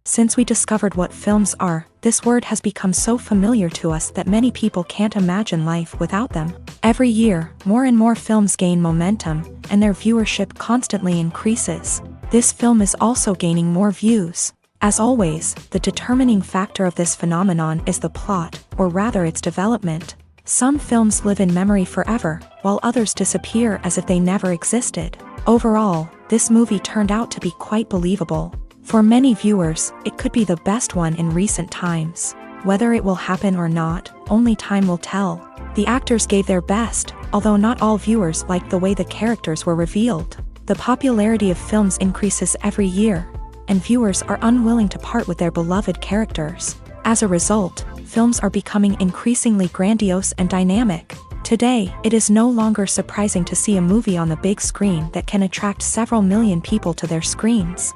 Since we discovered what films are, this word has become so familiar to us that many people can't imagine life without them. Every year, more and more films gain momentum, and their viewership constantly increases. This film is also gaining more views. As always, the determining factor of this phenomenon is the plot, or rather its development. Some films live in memory forever, while others disappear as if they never existed. Overall, this movie turned out to be quite believable. For many viewers, it could be the best one in recent times. Whether it will happen or not, only time will tell. The actors gave their best, although not all viewers liked the way the characters were revealed. The popularity of films increases every year, and viewers are unwilling to part with their beloved characters. As a result, films are becoming increasingly grandiose and dynamic. Today, it is no longer surprising to see a movie on the big screen that can attract several million people to their screens.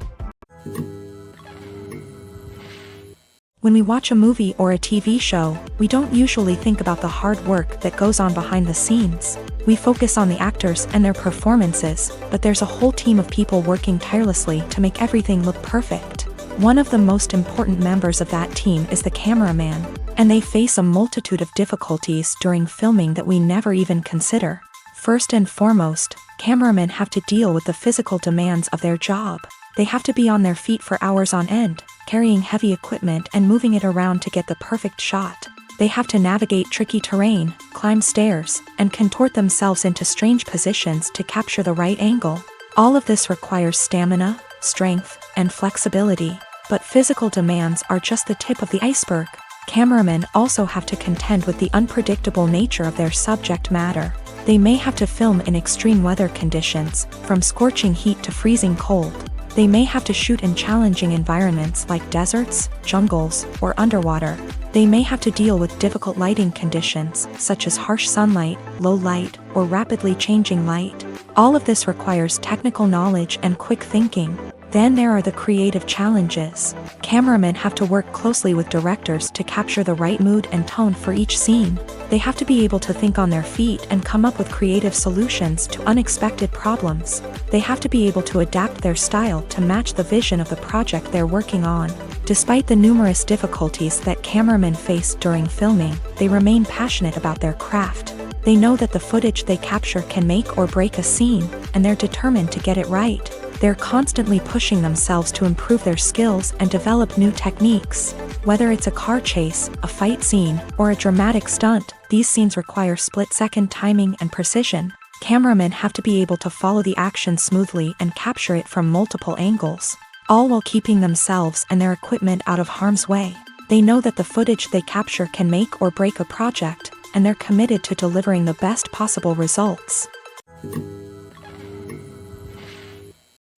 When we watch a movie or a TV show, we don't usually think about the hard work that goes on behind the scenes. We focus on the actors and their performances, but there's a whole team of people working tirelessly to make everything look perfect. One of the most important members of that team is the cameraman, and they face a multitude of difficulties during filming that we never even consider. First and foremost, cameramen have to deal with the physical demands of their job. They have to be on their feet for hours on end, carrying heavy equipment and moving it around to get the perfect shot. They have to navigate tricky terrain, climb stairs, and contort themselves into strange positions to capture the right angle. All of this requires stamina, strength, and flexibility. But physical demands are just the tip of the iceberg. Cameramen also have to contend with the unpredictable nature of their subject matter. They may have to film in extreme weather conditions, from scorching heat to freezing cold. They may have to shoot in challenging environments like deserts, jungles, or underwater. They may have to deal with difficult lighting conditions, such as harsh sunlight, low light, or rapidly changing light. All of this requires technical knowledge and quick thinking. Then there are the creative challenges. Cameramen have to work closely with directors to capture the right mood and tone for each scene. They have to be able to think on their feet and come up with creative solutions to unexpected problems. They have to be able to adapt their style to match the vision of the project they're working on. Despite the numerous difficulties that cameramen face during filming, they remain passionate about their craft. They know that the footage they capture can make or break a scene, and they're determined to get it right. They're constantly pushing themselves to improve their skills and develop new techniques. Whether it's a car chase, a fight scene, or a dramatic stunt, these scenes require split-second timing and precision. Cameramen have to be able to follow the action smoothly and capture it from multiple angles, all while keeping themselves and their equipment out of harm's way. They know that the footage they capture can make or break a project, and they're committed to delivering the best possible results.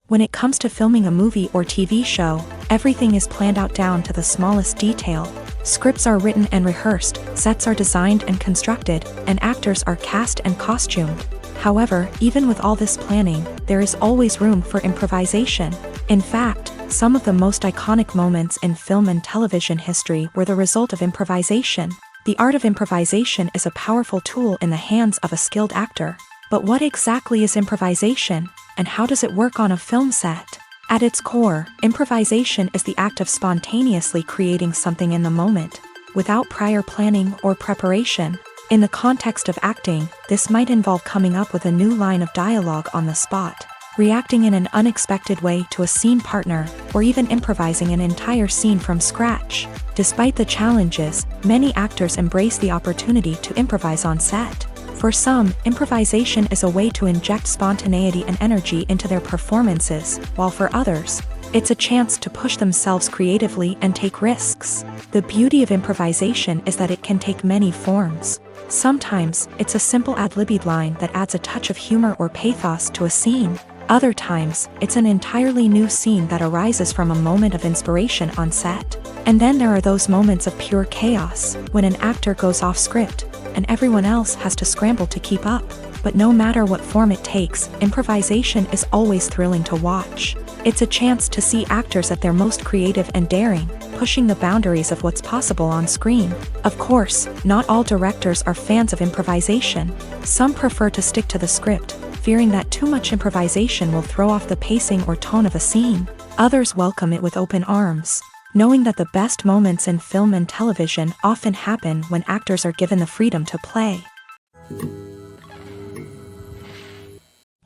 When it comes to filming a movie or TV show, everything is planned out down to the smallest detail. Scripts are written and rehearsed, sets are designed and constructed, and actors are cast and costumed. However, even with all this planning, there is always room for improvisation. In fact, some of the most iconic moments in film and television history were the result of improvisation. The art of improvisation is a powerful tool in the hands of a skilled actor. But what exactly is improvisation, and how does it work on a film set? At its core, improvisation is the act of spontaneously creating something in the moment, without prior planning or preparation. In the context of acting, this might involve coming up with a new line of dialogue on the spot, reacting in an unexpected way to a scene partner, or even improvising an entire scene from scratch. Despite the challenges, many actors embrace the opportunity to improvise on set. For some, improvisation is a way to inject spontaneity and energy into their performances, while for others, it's a chance to push themselves creatively and take risks. The beauty of improvisation is that it can take many forms. Sometimes, it's a simple ad-libbed line that adds a touch of humor or pathos to a scene. Other times, it's an entirely new scene that arises from a moment of inspiration on set. And then there are those moments of pure chaos, when an actor goes off script, and everyone else has to scramble to keep up. But no matter what form it takes, improvisation is always thrilling to watch. It's a chance to see actors at their most creative and daring, pushing the boundaries of what's possible on screen. Of course, not all directors are fans of improvisation. Some prefer to stick to the script, fearing that too much improvisation will throw off the pacing or tone of a scene. Others welcome it with open arms. knowing that the best moments in film and television often happen when actors are given the freedom to play.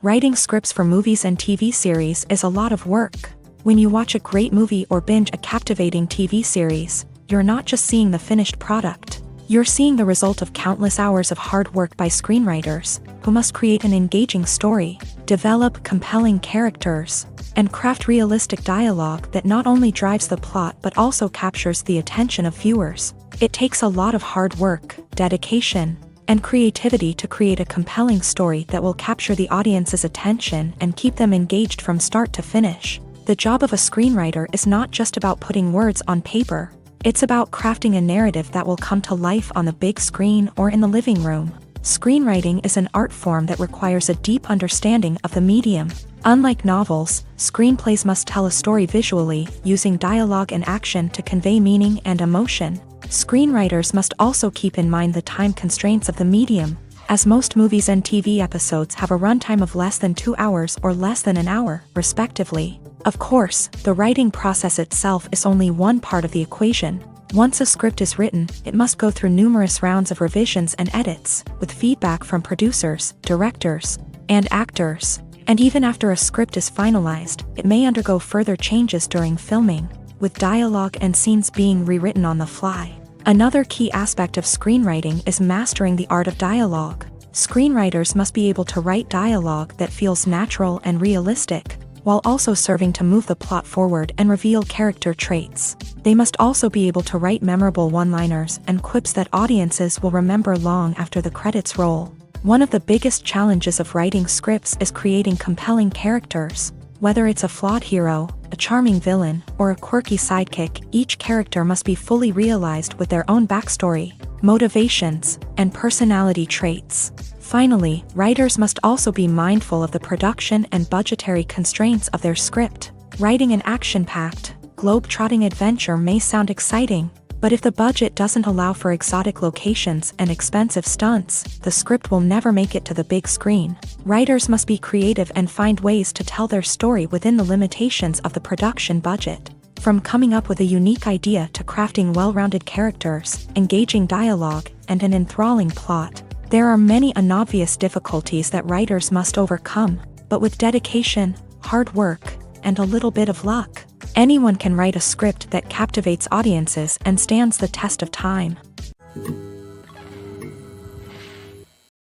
Writing scripts for movies and TV series is a lot of work. When you watch a great movie or binge a captivating TV series, you're not just seeing the finished product. You're seeing the result of countless hours of hard work by screenwriters, who must create an engaging story, develop compelling characters, and craft realistic dialogue that not only drives the plot but also captures the attention of viewers. It takes a lot of hard work, dedication, and creativity to create a compelling story that will capture the audience's attention and keep them engaged from start to finish. The job of a screenwriter is not just about putting words on paper. It's about crafting a narrative that will come to life on the big screen or in the living room. Screenwriting is an art form that requires a deep understanding of the medium. Unlike novels, screenplays must tell a story visually, using dialogue and action to convey meaning and emotion. Screenwriters must also keep in mind the time constraints of the medium, as most movies and TV episodes have a runtime of less than 2 hours or less than an hour, respectively. Of course, the writing process itself is only one part of the equation. Once a script is written, it must go through numerous rounds of revisions and edits, with feedback from producers, directors, and actors. And even after a script is finalized, it may undergo further changes during filming, with dialogue and scenes being rewritten on the fly. Another key aspect of screenwriting is mastering the art of dialogue. Screenwriters must be able to write dialogue that feels natural and realistic, while also serving to move the plot forward and reveal character traits. They must also be able to write memorable one-liners and quips that audiences will remember long after the credits roll. One of the biggest challenges of writing scripts is creating compelling characters. Whether it's a flawed hero, a charming villain, or a quirky sidekick, each character must be fully realized with their own backstory, motivations, and personality traits. Finally, writers must also be mindful of the production and budgetary constraints of their script. Writing an action-packed, globe-trotting adventure may sound exciting, but if the budget doesn't allow for exotic locations and expensive stunts, the script will never make it to the big screen. Writers must be creative and find ways to tell their story within the limitations of the production budget. From coming up with a unique idea to crafting well-rounded characters, engaging dialogue, and an enthralling plot, there are many unobvious difficulties that writers must overcome, but with dedication, hard work, and a little bit of luck, anyone can write a script that captivates audiences and stands the test of time.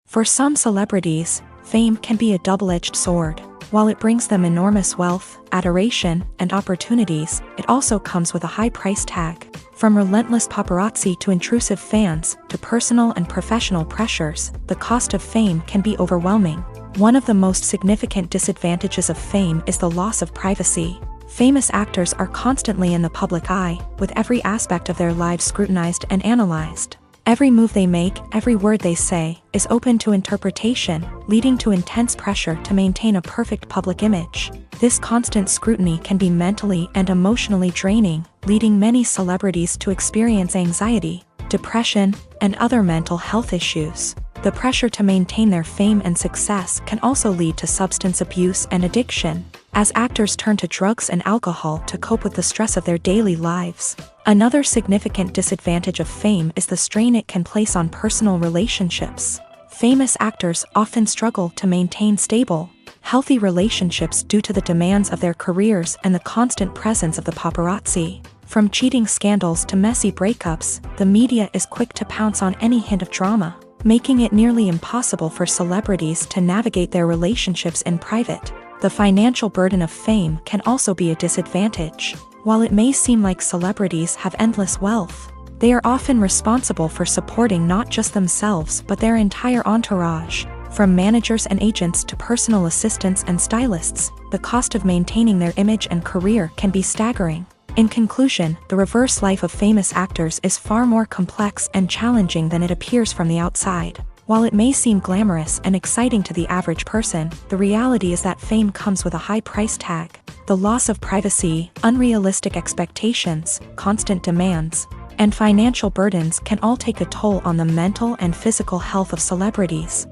For some celebrities, fame can be a double-edged sword. While it brings them enormous wealth, adoration, and opportunities, it also comes with a high price tag. From relentless paparazzi to intrusive fans, to personal and professional pressures, the cost of fame can be overwhelming. One of the most significant disadvantages of fame is the loss of privacy. Famous actors are constantly in the public eye, with every aspect of their lives scrutinized and analyzed. Every move they make, every word they say, is open to interpretation, leading to intense pressure to maintain a perfect public image. This constant scrutiny can be mentally and emotionally draining, leading many celebrities to experience anxiety, depression, and other mental health issues. The pressure to maintain their fame and success can also lead to substance abuse and addiction, as actors turn to drugs and alcohol to cope with the stress of their daily lives. Another significant disadvantage of fame is the strain it can place on personal relationships. Famous actors often struggle to maintain stable, healthy relationships due to the demands of their careers and the constant presence of the paparazzi. From cheating scandals to messy breakups, the media is quick to pounce on any hint of drama, making it nearly impossible for celebrities to navigate their relationships in private. The financial burden of fame can also be a disadvantage. While it may seem like celebrities have endless wealth, they are often responsible for supporting not just themselves but their entire entourage. From managers and agents to personal assistants and stylists, the cost of maintaining their image and career can be staggering. In conclusion, the reverse life of famous actors is far more complex and challenging than it appears from the outside. While it may seem glamorous and exciting to the average person, the reality is that fame comes with a high price tag. The loss of privacy, unrealistic expectations, constant demands, and financial burdens can all take a toll on the mental and physical health of celebrities.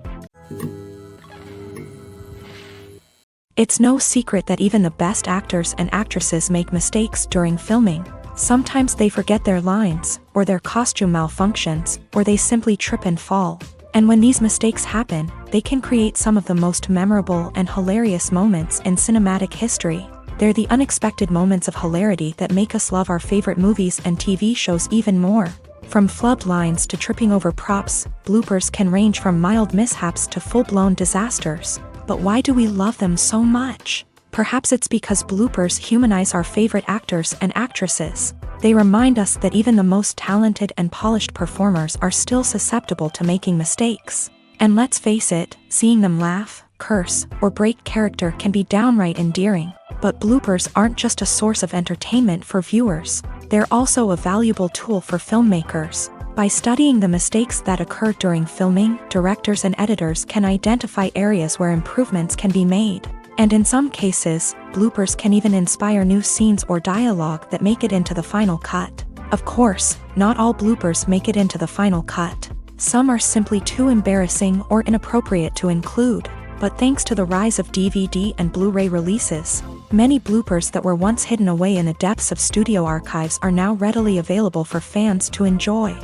It's no secret that even the best actors and actresses make mistakes during filming. Sometimes they forget their lines, or their costume malfunctions, or they simply trip and fall. And when these mistakes happen, they can create some of the most memorable and hilarious moments in cinematic history. They're the unexpected moments of hilarity that make us love our favorite movies and TV shows even more. From flubbed lines to tripping over props, bloopers can range from mild mishaps to full-blown disasters. But why do we love them so much? Perhaps it's because bloopers humanize our favorite actors and actresses. They remind us that even the most talented and polished performers are still susceptible to making mistakes. And let's face it, seeing them laugh, curse, or break character can be downright endearing. But bloopers aren't just a source of entertainment for viewers. They're also a valuable tool for filmmakers. By studying the mistakes that occur during filming, directors and editors can identify areas where improvements can be made. And in some cases, bloopers can even inspire new scenes or dialogue that make it into the final cut. Of course, not all bloopers make it into the final cut. Some are simply too embarrassing or inappropriate to include. But thanks to the rise of DVD and Blu-ray releases, many bloopers that were once hidden away in the depths of studio archives are now readily available for fans to enjoy.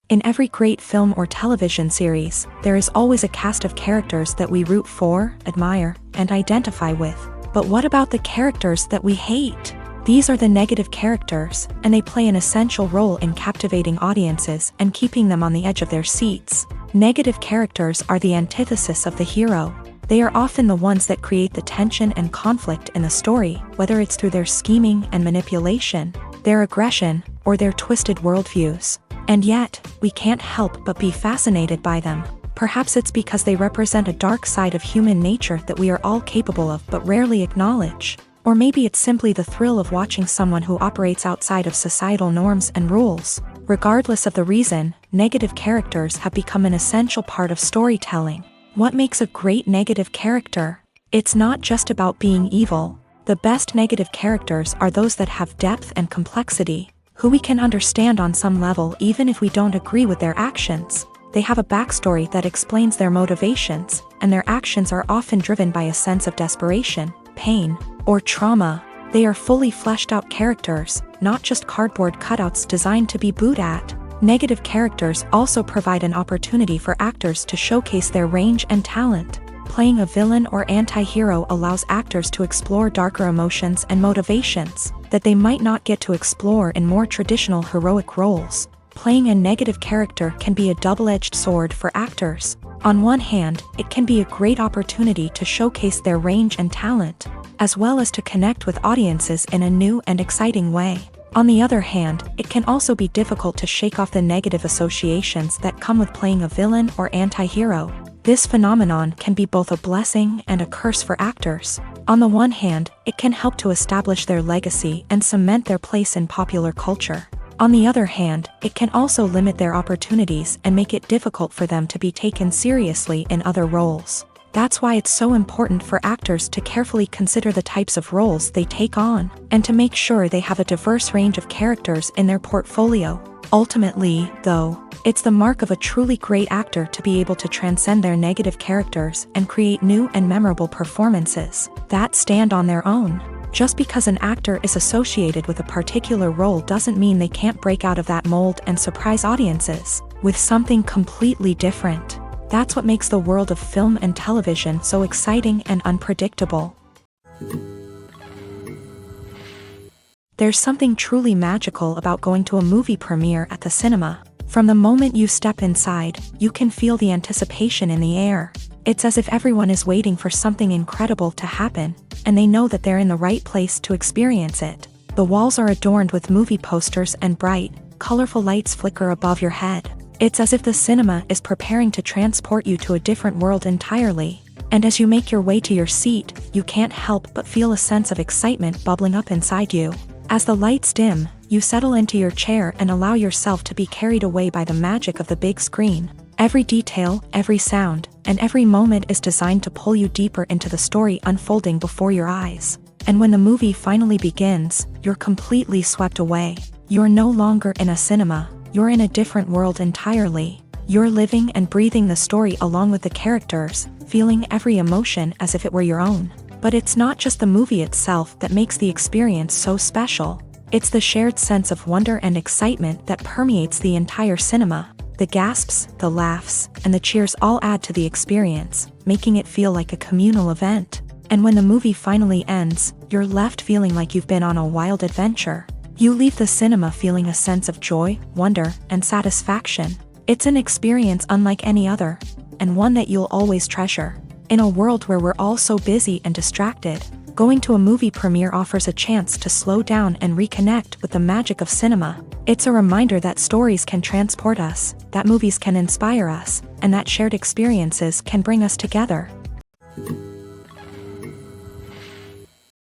In every great film or television series, there is always a cast of characters that we root for, admire, and identify with. But what about the characters that we hate? These are the negative characters, and they play an essential role in captivating audiences and keeping them on the edge of their seats. Negative characters are the antithesis of the hero. They are often the ones that create the tension and conflict in the story, whether it's through their scheming and manipulation, their aggression, or their twisted worldviews. And yet, we can't help but be fascinated by them. Perhaps it's because they represent a dark side of human nature that we are all capable of but rarely acknowledge. Or maybe it's simply the thrill of watching someone who operates outside of societal norms and rules. Regardless of the reason, negative characters have become an essential part of storytelling. What makes a great negative character? It's not just about being evil. The best negative characters are those that have depth and complexity, who we can understand on some level even if we don't agree with their actions. They have a backstory that explains their motivations, and their actions are often driven by a sense of desperation, pain, or trauma. They are fully fleshed out characters, not just cardboard cutouts designed to be booed at. Negative characters also provide an opportunity for actors to showcase their range and talent. Playing a villain or anti-hero allows actors to explore darker emotions and motivations that they might not get to explore in more traditional heroic roles. Playing a negative character can be a double-edged sword for actors. On one hand, it can be a great opportunity to showcase their range and talent, as well as to connect with audiences in a new and exciting way. On the other hand, it can also be difficult to shake off the negative associations that come with playing a villain or anti-hero. This phenomenon can be both a blessing and a curse for actors. On the one hand, it can help to establish their legacy and cement their place in popular culture. On the other hand, it can also limit their opportunities and make it difficult for them to be taken seriously in other roles. That's why it's so important for actors to carefully consider the types of roles they take on, and to make sure they have a diverse range of characters in their portfolio. Ultimately, though, it's the mark of a truly great actor to be able to transcend their negative characters and create new and memorable performances that stand on their own. Just because an actor is associated with a particular role doesn't mean they can't break out of that mold and surprise audiences with something completely different. That's what makes the world of film and television so exciting and unpredictable. There's something truly magical about going to a movie premiere at the cinema. From the moment you step inside, you can feel the anticipation in the air. It's as if everyone is waiting for something incredible to happen, and they know that they're in the right place to experience it. The walls are adorned with movie posters and bright, colorful lights flicker above your head. It's as if the cinema is preparing to transport you to a different world entirely. And as you make your way to your seat, you can't help but feel a sense of excitement bubbling up inside you. As the lights dim, you settle into your chair and allow yourself to be carried away by the magic of the big screen. Every detail, every sound, and every moment is designed to pull you deeper into the story unfolding before your eyes. And when the movie finally begins, you're completely swept away. You're no longer in a cinema. You're in a different world entirely. You're living and breathing the story along with the characters, feeling every emotion as if it were your own. But it's not just the movie itself that makes the experience so special. It's the shared sense of wonder and excitement that permeates the entire cinema. The gasps, the laughs, and the cheers all add to the experience, making it feel like a communal event. And when the movie finally ends, you're left feeling like you've been on a wild adventure. You leave the cinema feeling a sense of joy, wonder, and satisfaction. It's an experience unlike any other, and one that you'll always treasure. In a world where we're all so busy and distracted, going to a movie premiere offers a chance to slow down and reconnect with the magic of cinema. It's a reminder that stories can transport us, that movies can inspire us, and that shared experiences can bring us together.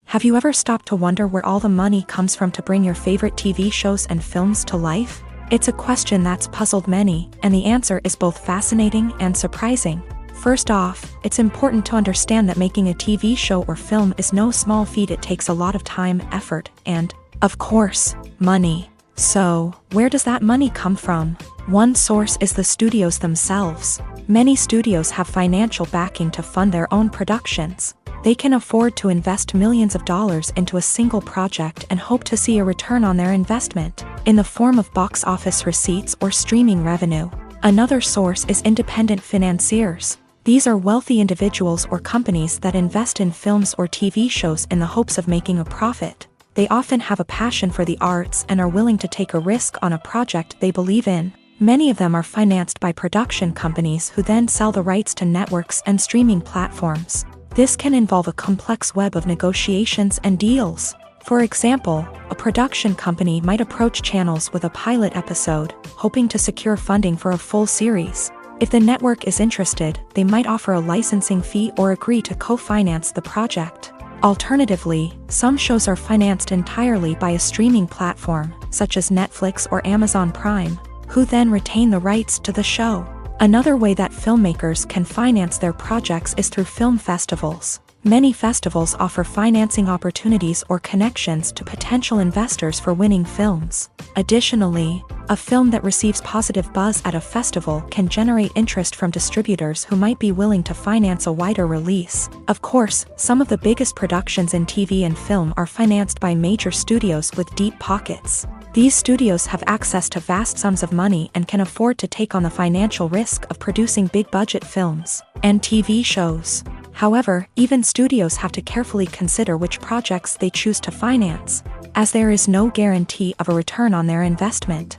Have you ever stopped to wonder where all the money comes from to bring your favorite TV shows and films to life? It's a question that's puzzled many, and the answer is both fascinating and surprising. First off, it's important to understand that making a TV show or film is no small feat. It takes a lot of time, effort, and, of course, money. So, where does that money come from? One source is the studios themselves. Many studios have financial backing to fund their own productions. They can afford to invest millions of dollars into a single project and hope to see a return on their investment, in the form of box office receipts or streaming revenue. Another source is independent financiers. These are wealthy individuals or companies that invest in films or TV shows in the hopes of making a profit. They often have a passion for the arts and are willing to take a risk on a project they believe in. Many of them are financed by production companies who then sell the rights to networks and streaming platforms. This can involve a complex web of negotiations and deals. For example, a production company might approach channels with a pilot episode, hoping to secure funding for a full series. If the network is interested, they might offer a licensing fee or agree to co-finance the project. Alternatively, some shows are financed entirely by a streaming platform, such as Netflix or Amazon Prime, who then retain the rights to the show. Another way that filmmakers can finance their projects is through film festivals. Many festivals offer financing opportunities or connections to potential investors for winning films. Additionally, a film that receives positive buzz at a festival can generate interest from distributors who might be willing to finance a wider release. Of course, some of the biggest productions in TV and film are financed by major studios with deep pockets. These studios have access to vast sums of money and can afford to take on the financial risk of producing big-budget films and TV shows. However, even studios have to carefully consider which projects they choose to finance, as there is no guarantee of a return on their investment.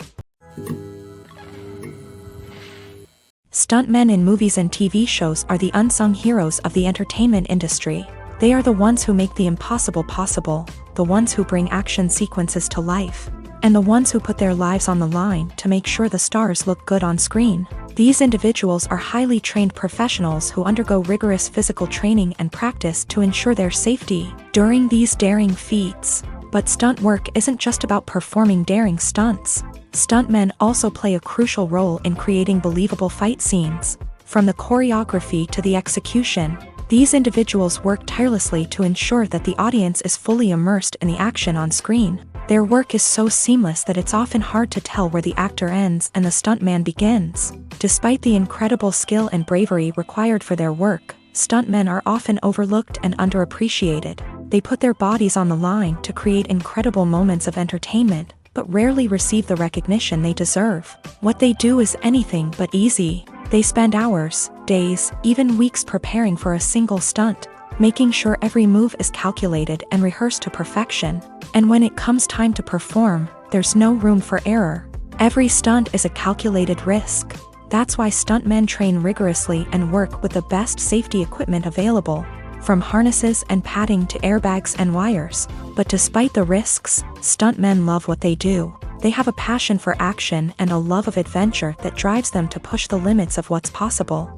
Stuntmen in movies and TV shows are the unsung heroes of the entertainment industry. They are the ones who make the impossible possible, the ones who bring action sequences to life, and the ones who put their lives on the line to make sure the stars look good on screen. These individuals are highly trained professionals who undergo rigorous physical training and practice to ensure their safety during these daring feats. But stunt work isn't just about performing daring stunts. Stuntmen also play a crucial role in creating believable fight scenes. From the choreography to the execution, these individuals work tirelessly to ensure that the audience is fully immersed in the action on screen. Their work is so seamless that it's often hard to tell where the actor ends and the stuntman begins. Despite the incredible skill and bravery required for their work, stuntmen are often overlooked and underappreciated. They put their bodies on the line to create incredible moments of entertainment, but rarely receive the recognition they deserve. What they do is anything but easy. They spend hours, days, even weeks preparing for a single stunt, making sure every move is calculated and rehearsed to perfection. And when it comes time to perform, there's no room for error. Every stunt is a calculated risk. That's why stuntmen train rigorously and work with the best safety equipment available, from harnesses and padding to airbags and wires. But despite the risks, stuntmen love what they do. They have a passion for action and a love of adventure that drives them to push the limits of what's possible.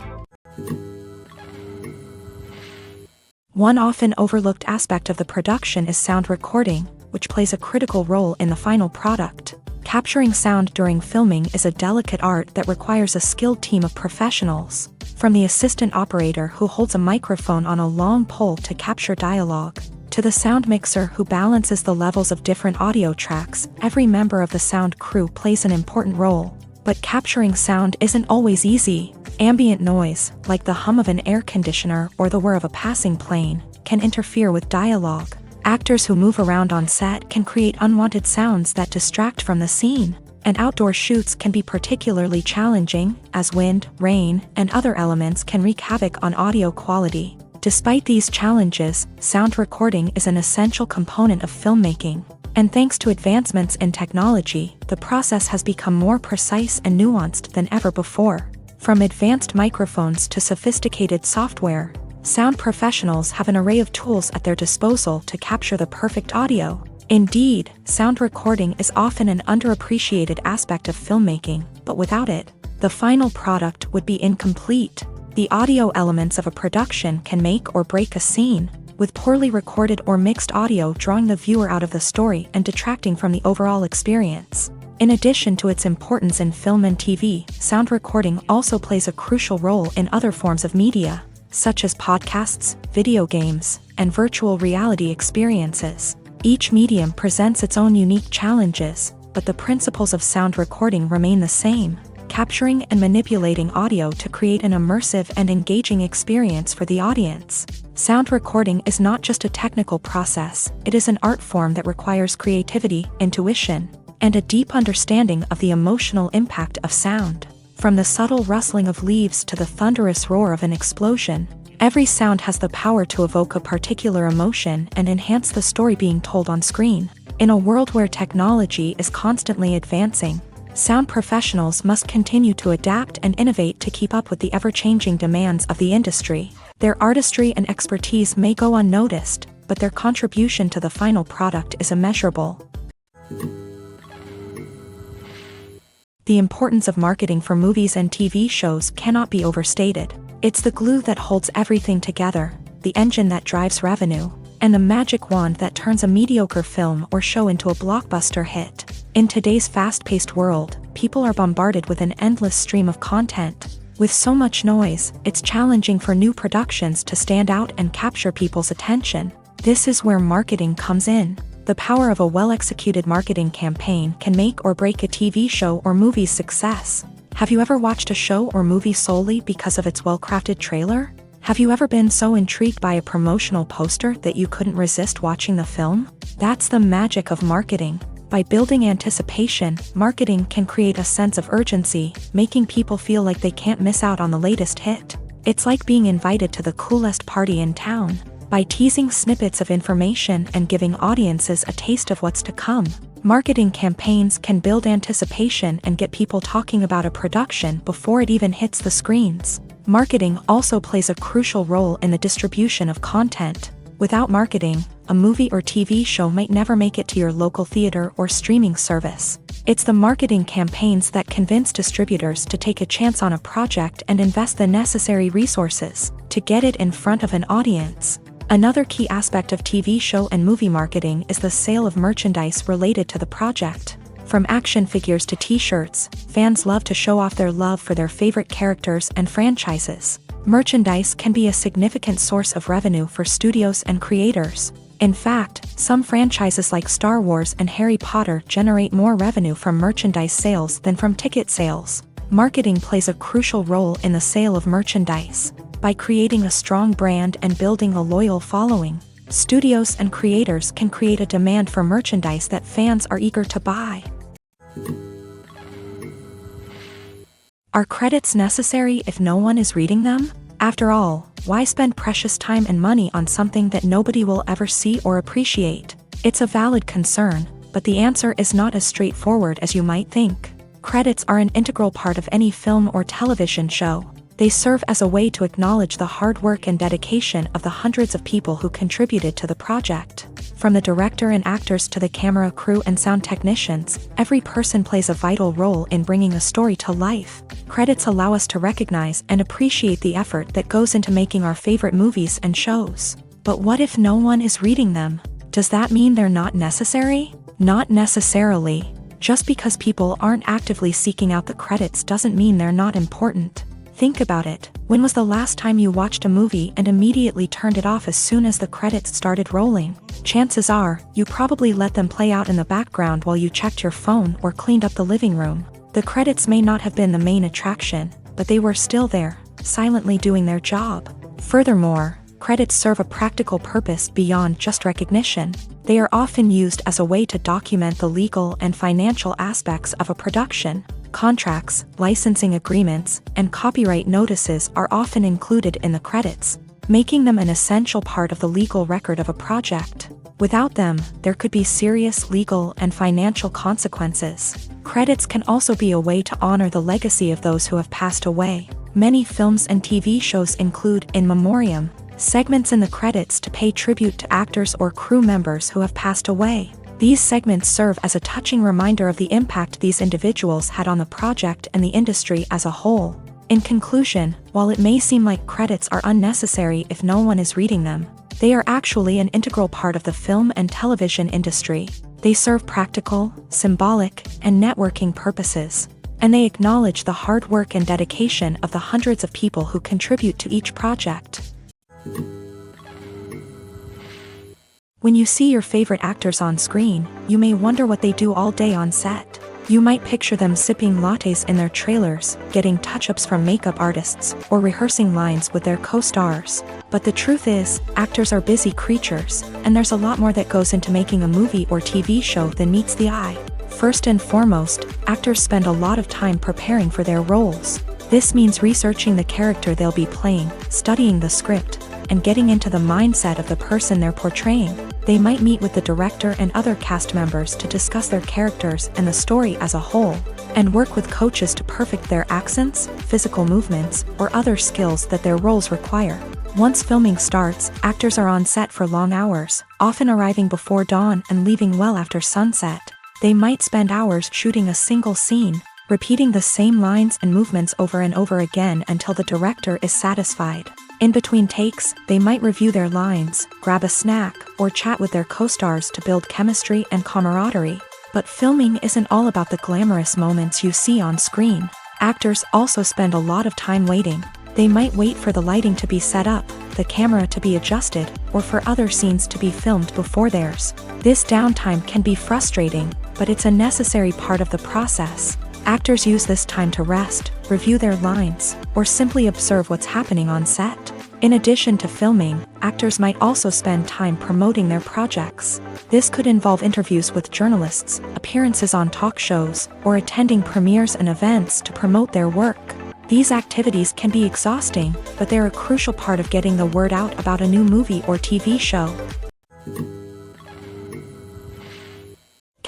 One often overlooked aspect of the production is sound recording, which plays a critical role in the final product. Capturing sound during filming is a delicate art that requires a skilled team of professionals. From the assistant operator who holds a microphone on a long pole to capture dialogue, to the sound mixer who balances the levels of different audio tracks, every member of the sound crew plays an important role. But capturing sound isn't always easy. Ambient noise, like the hum of an air conditioner or the whir of a passing plane, can interfere with dialogue. Actors who move around on set can create unwanted sounds that distract from the scene. And outdoor shoots can be particularly challenging, as wind, rain, and other elements can wreak havoc on audio quality. Despite these challenges, sound recording is an essential component of filmmaking. And thanks to advancements in technology, the process has become more precise and nuanced than ever before. From advanced microphones to sophisticated software, sound professionals have an array of tools at their disposal to capture the perfect audio. Indeed, sound recording is often an underappreciated aspect of filmmaking, but without it, the final product would be incomplete. The audio elements of a production can make or break a scene, with poorly recorded or mixed audio drawing the viewer out of the story and detracting from the overall experience. In addition to its importance in film and TV, sound recording also plays a crucial role in other forms of media, such as podcasts, video games, and virtual reality experiences. Each medium presents its own unique challenges, but the principles of sound recording remain the same, capturing and manipulating audio to create an immersive and engaging experience for the audience. Sound recording is not just a technical process, it is an art form that requires creativity, intuition, and a deep understanding of the emotional impact of sound. From the subtle rustling of leaves to the thunderous roar of an explosion, every sound has the power to evoke a particular emotion and enhance the story being told on screen. In a world where technology is constantly advancing, sound professionals must continue to adapt and innovate to keep up with the ever-changing demands of the industry. Their artistry and expertise may go unnoticed, but their contribution to the final product is immeasurable. The importance of marketing for movies and TV shows cannot be overstated. It's the glue that holds everything together, the engine that drives revenue, and the magic wand that turns a mediocre film or show into a blockbuster hit. In today's fast-paced world, people are bombarded with an endless stream of content. With so much noise, it's challenging for new productions to stand out and capture people's attention. This is where marketing comes in. The power of a well-executed marketing campaign can make or break a TV show or movie's success. Have you ever watched a show or movie solely because of its well-crafted trailer? Have you ever been so intrigued by a promotional poster that you couldn't resist watching the film? That's the magic of marketing. By building anticipation, marketing can create a sense of urgency, making people feel like they can't miss out on the latest hit. It's like being invited to the coolest party in town. By teasing snippets of information and giving audiences a taste of what's to come, marketing campaigns can build anticipation and get people talking about a production before it even hits the screens. Marketing also plays a crucial role in the distribution of content. Without marketing, a movie or TV show might never make it to your local theater or streaming service. It's the marketing campaigns that convince distributors to take a chance on a project and invest the necessary resources to get it in front of an audience. Another key aspect of TV show and movie marketing is the sale of merchandise related to the project. From action figures to t-shirts, fans love to show off their love for their favorite characters and franchises. Merchandise can be a significant source of revenue for studios and creators. In fact, some franchises like Star Wars and Harry Potter generate more revenue from merchandise sales than from ticket sales. Marketing plays a crucial role in the sale of merchandise. By creating a strong brand and building a loyal following, studios and creators can create a demand for merchandise that fans are eager to buy. Are credits necessary if no one is reading them? After all, why spend precious time and money on something that nobody will ever see or appreciate? It's a valid concern, but the answer is not as straightforward as you might think. Credits are an integral part of any film or television show. They serve as a way to acknowledge the hard work and dedication of the hundreds of people who contributed to the project. From the director and actors to the camera crew and sound technicians, every person plays a vital role in bringing a story to life. Credits allow us to recognize and appreciate the effort that goes into making our favorite movies and shows. But what if no one is reading them? Does that mean they're not necessary? Not necessarily. Just because people aren't actively seeking out the credits doesn't mean they're not important. Think about it. When was the last time you watched a movie and immediately turned it off as soon as the credits started rolling? Chances are, you probably let them play out in the background while you checked your phone or cleaned up the living room. The credits may not have been the main attraction, but they were still there, silently doing their job. Furthermore, Credits serve a practical purpose beyond just recognition. They are often used as a way to document the legal and financial aspects of a production. Contracts, licensing agreements, and copyright notices are often included in the credits, making them an essential part of the legal record of a project. Without them, there could be serious legal and financial consequences. Credits can also be a way to honor the legacy of those who have passed away. Many films and TV shows include in memoriam segments in the credits to pay tribute to actors or crew members who have passed away. These segments serve as a touching reminder of the impact these individuals had on the project and the industry as a whole. In conclusion, while it may seem like credits are unnecessary if no one is reading them, they are actually an integral part of the film and television industry. They serve practical, symbolic, and networking purposes, and they acknowledge the hard work and dedication of the hundreds of people who contribute to each project. When you see your favorite actors on screen, you may wonder what they do all day on set. You might picture them sipping lattes in their trailers, getting touch-ups from makeup artists, or rehearsing lines with their co-stars. But the truth is, actors are busy creatures, and there's a lot more that goes into making a movie or TV show than meets the eye. First and foremost, actors spend a lot of time preparing for their roles. This means researching the character they'll be playing, studying the script, and getting into the mindset of the person they're portraying. They might meet with the director and other cast members to discuss their characters and the story as a whole, and work with coaches to perfect their accents, physical movements, or other skills that their roles require. Once filming starts, actors are on set for long hours, often arriving before dawn and leaving well after sunset. They might spend hours shooting a single scene, repeating the same lines and movements over and over again until the director is satisfied. In between takes, they might review their lines, grab a snack, or chat with their co-stars to build chemistry and camaraderie. But filming isn't all about the glamorous moments you see on screen. Actors also spend a lot of time waiting. They might wait for the lighting to be set up, the camera to be adjusted, or for other scenes to be filmed before theirs. This downtime can be frustrating, but it's a necessary part of the process. Actors use this time to rest, review their lines, or simply observe what's happening on set. In addition to filming, actors might also spend time promoting their projects. This could involve interviews with journalists, appearances on talk shows, or attending premieres and events to promote their work. These activities can be exhausting, but they're a crucial part of getting the word out about a new movie or TV show.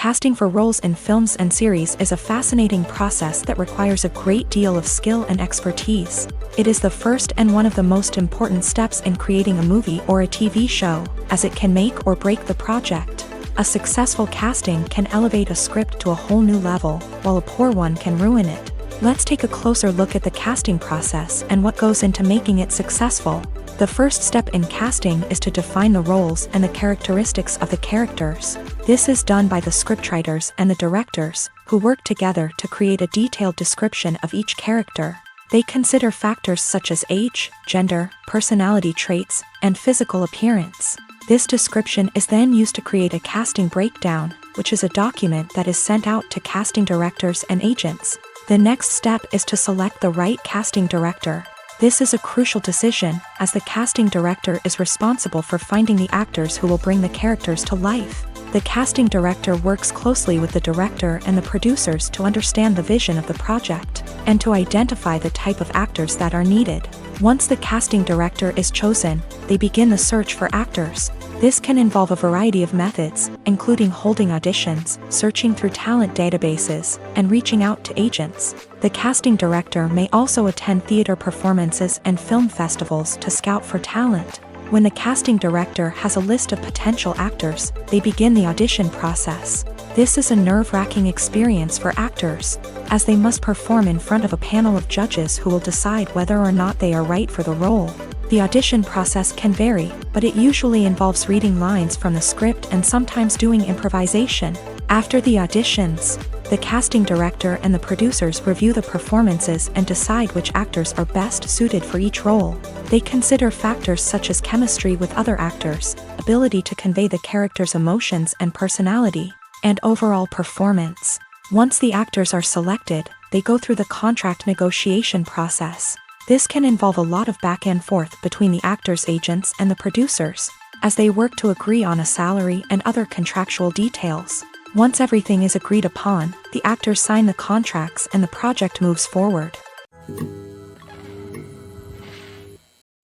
Casting for roles in films and series is a fascinating process that requires a great deal of skill and expertise. It is the first and one of the most important steps in creating a movie or a TV show, as it can make or break the project. A successful casting can elevate a script to a whole new level, while a poor one can ruin it. Let's take a closer look at the casting process and what goes into making it successful. The first step in casting is to define the roles and the characteristics of the characters. This is done by the scriptwriters and the directors, who work together to create a detailed description of each character. They consider factors such as age, gender, personality traits, and physical appearance. This description is then used to create a casting breakdown, which is a document that is sent out to casting directors and agents. The next step is to select the right casting director. This is a crucial decision, as the casting director is responsible for finding the actors who will bring the characters to life. The casting director works closely with the director and the producers to understand the vision of the project, and to identify the type of actors that are needed. Once the casting director is chosen, they begin the search for actors. This can involve a variety of methods, including holding auditions, searching through talent databases, and reaching out to agents. The casting director may also attend theater performances and film festivals to scout for talent. When the casting director has a list of potential actors, they begin the audition process. This is a nerve-wracking experience for actors, as they must perform in front of a panel of judges who will decide whether or not they are right for the role. The audition process can vary, but it usually involves reading lines from the script and sometimes doing improvisation. After the auditions, the casting director and the producers review the performances and decide which actors are best suited for each role. They consider factors such as chemistry with other actors, ability to convey the character's emotions and personality, and overall performance. Once the actors are selected, they go through the contract negotiation process. This can involve a lot of back and forth between the actors' agents and the producers, as they work to agree on a salary and other contractual details. Once everything is agreed upon, the actors sign the contracts and the project moves forward.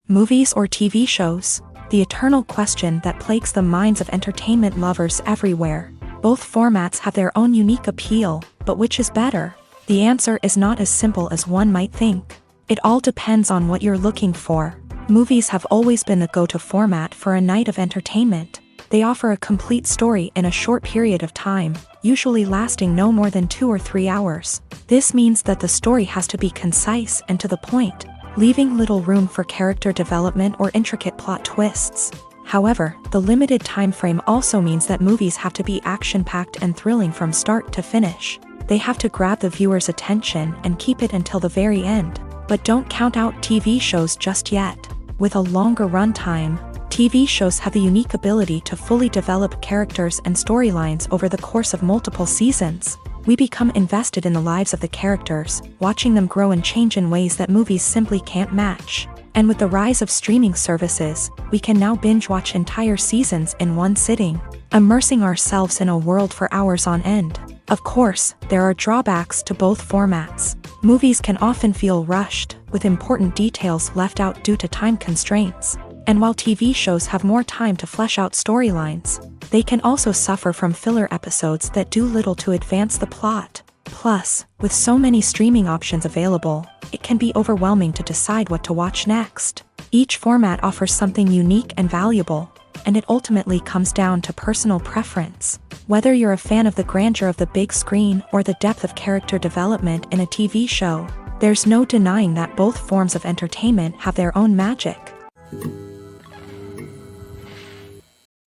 Movies or TV shows? The eternal question that plagues the minds of entertainment lovers everywhere. Both formats have their own unique appeal, but which is better? The answer is not as simple as one might think. It all depends on what you're looking for. Movies have always been the go-to format for a night of entertainment. They offer a complete story in a short period of time, usually lasting no more than 2 or 3 hours. This means that the story has to be concise and to the point, leaving little room for character development or intricate plot twists. However, the limited time frame also means that movies have to be action-packed and thrilling from start to finish. They have to grab the viewer's attention and keep it until the very end. But don't count out TV shows just yet. With a longer runtime, TV shows have the unique ability to fully develop characters and storylines over the course of multiple seasons. We become invested in the lives of the characters, watching them grow and change in ways that movies simply can't match. And with the rise of streaming services, we can now binge-watch entire seasons in one sitting, immersing ourselves in a world for hours on end. Of course, there are drawbacks to both formats. Movies can often feel rushed, with important details left out due to time constraints. And while TV shows have more time to flesh out storylines, they can also suffer from filler episodes that do little to advance the plot. Plus, with so many streaming options available, it can be overwhelming to decide what to watch next. Each format offers something unique and valuable, and it ultimately comes down to personal preference. Whether you're a fan of the grandeur of the big screen or the depth of character development in a TV show, there's no denying that both forms of entertainment have their own magic.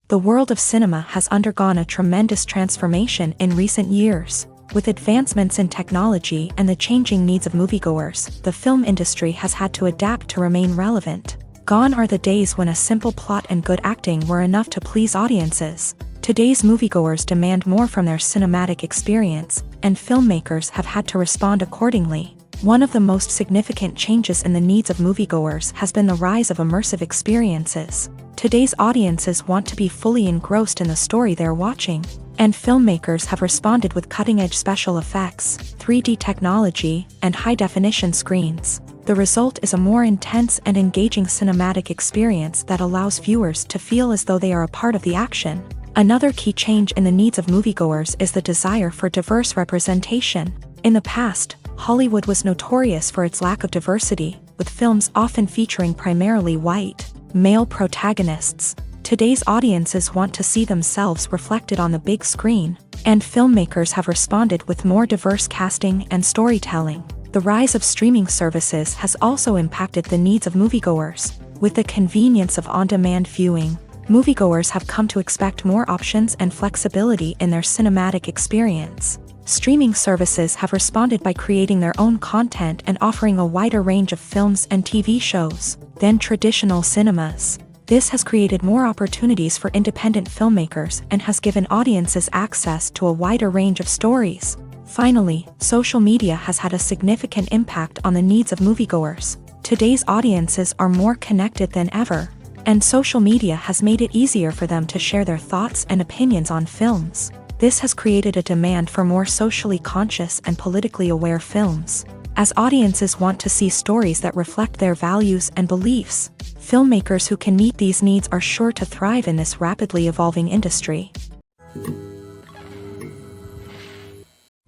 The world of cinema has undergone a tremendous transformation in recent years. With advancements in technology and the changing needs of moviegoers, the film industry has had to adapt to remain relevant. Gone are the days when a simple plot and good acting were enough to please audiences. Today's moviegoers demand more from their cinematic experience, and filmmakers have had to respond accordingly. One of the most significant changes in the needs of moviegoers has been the rise of immersive experiences. Today's audiences want to be fully engrossed in the story they're watching, and filmmakers have responded with cutting-edge special effects, 3D technology, and high-definition screens. The result is a more intense and engaging cinematic experience that allows viewers to feel as though they are a part of the action. Another key change in the needs of moviegoers is the desire for diverse representation. In the past, Hollywood was notorious for its lack of diversity, with films often featuring primarily white, male protagonists. Today's audiences want to see themselves reflected on the big screen, and filmmakers have responded with more diverse casting and storytelling. The rise of streaming services has also impacted the needs of moviegoers. With the convenience of on-demand viewing, moviegoers have come to expect more options and flexibility in their cinematic experience. Streaming services have responded by creating their own content and offering a wider range of films and TV shows than traditional cinemas. This has created more opportunities for independent filmmakers and has given audiences access to a wider range of stories. Finally, social media has had a significant impact on the needs of moviegoers. Today's audiences are more connected than ever, and social media has made it easier for them to share their thoughts and opinions on films. This has created a demand for more socially conscious and politically aware films. As audiences want to see stories that reflect their values and beliefs, filmmakers who can meet these needs are sure to thrive in this rapidly evolving industry.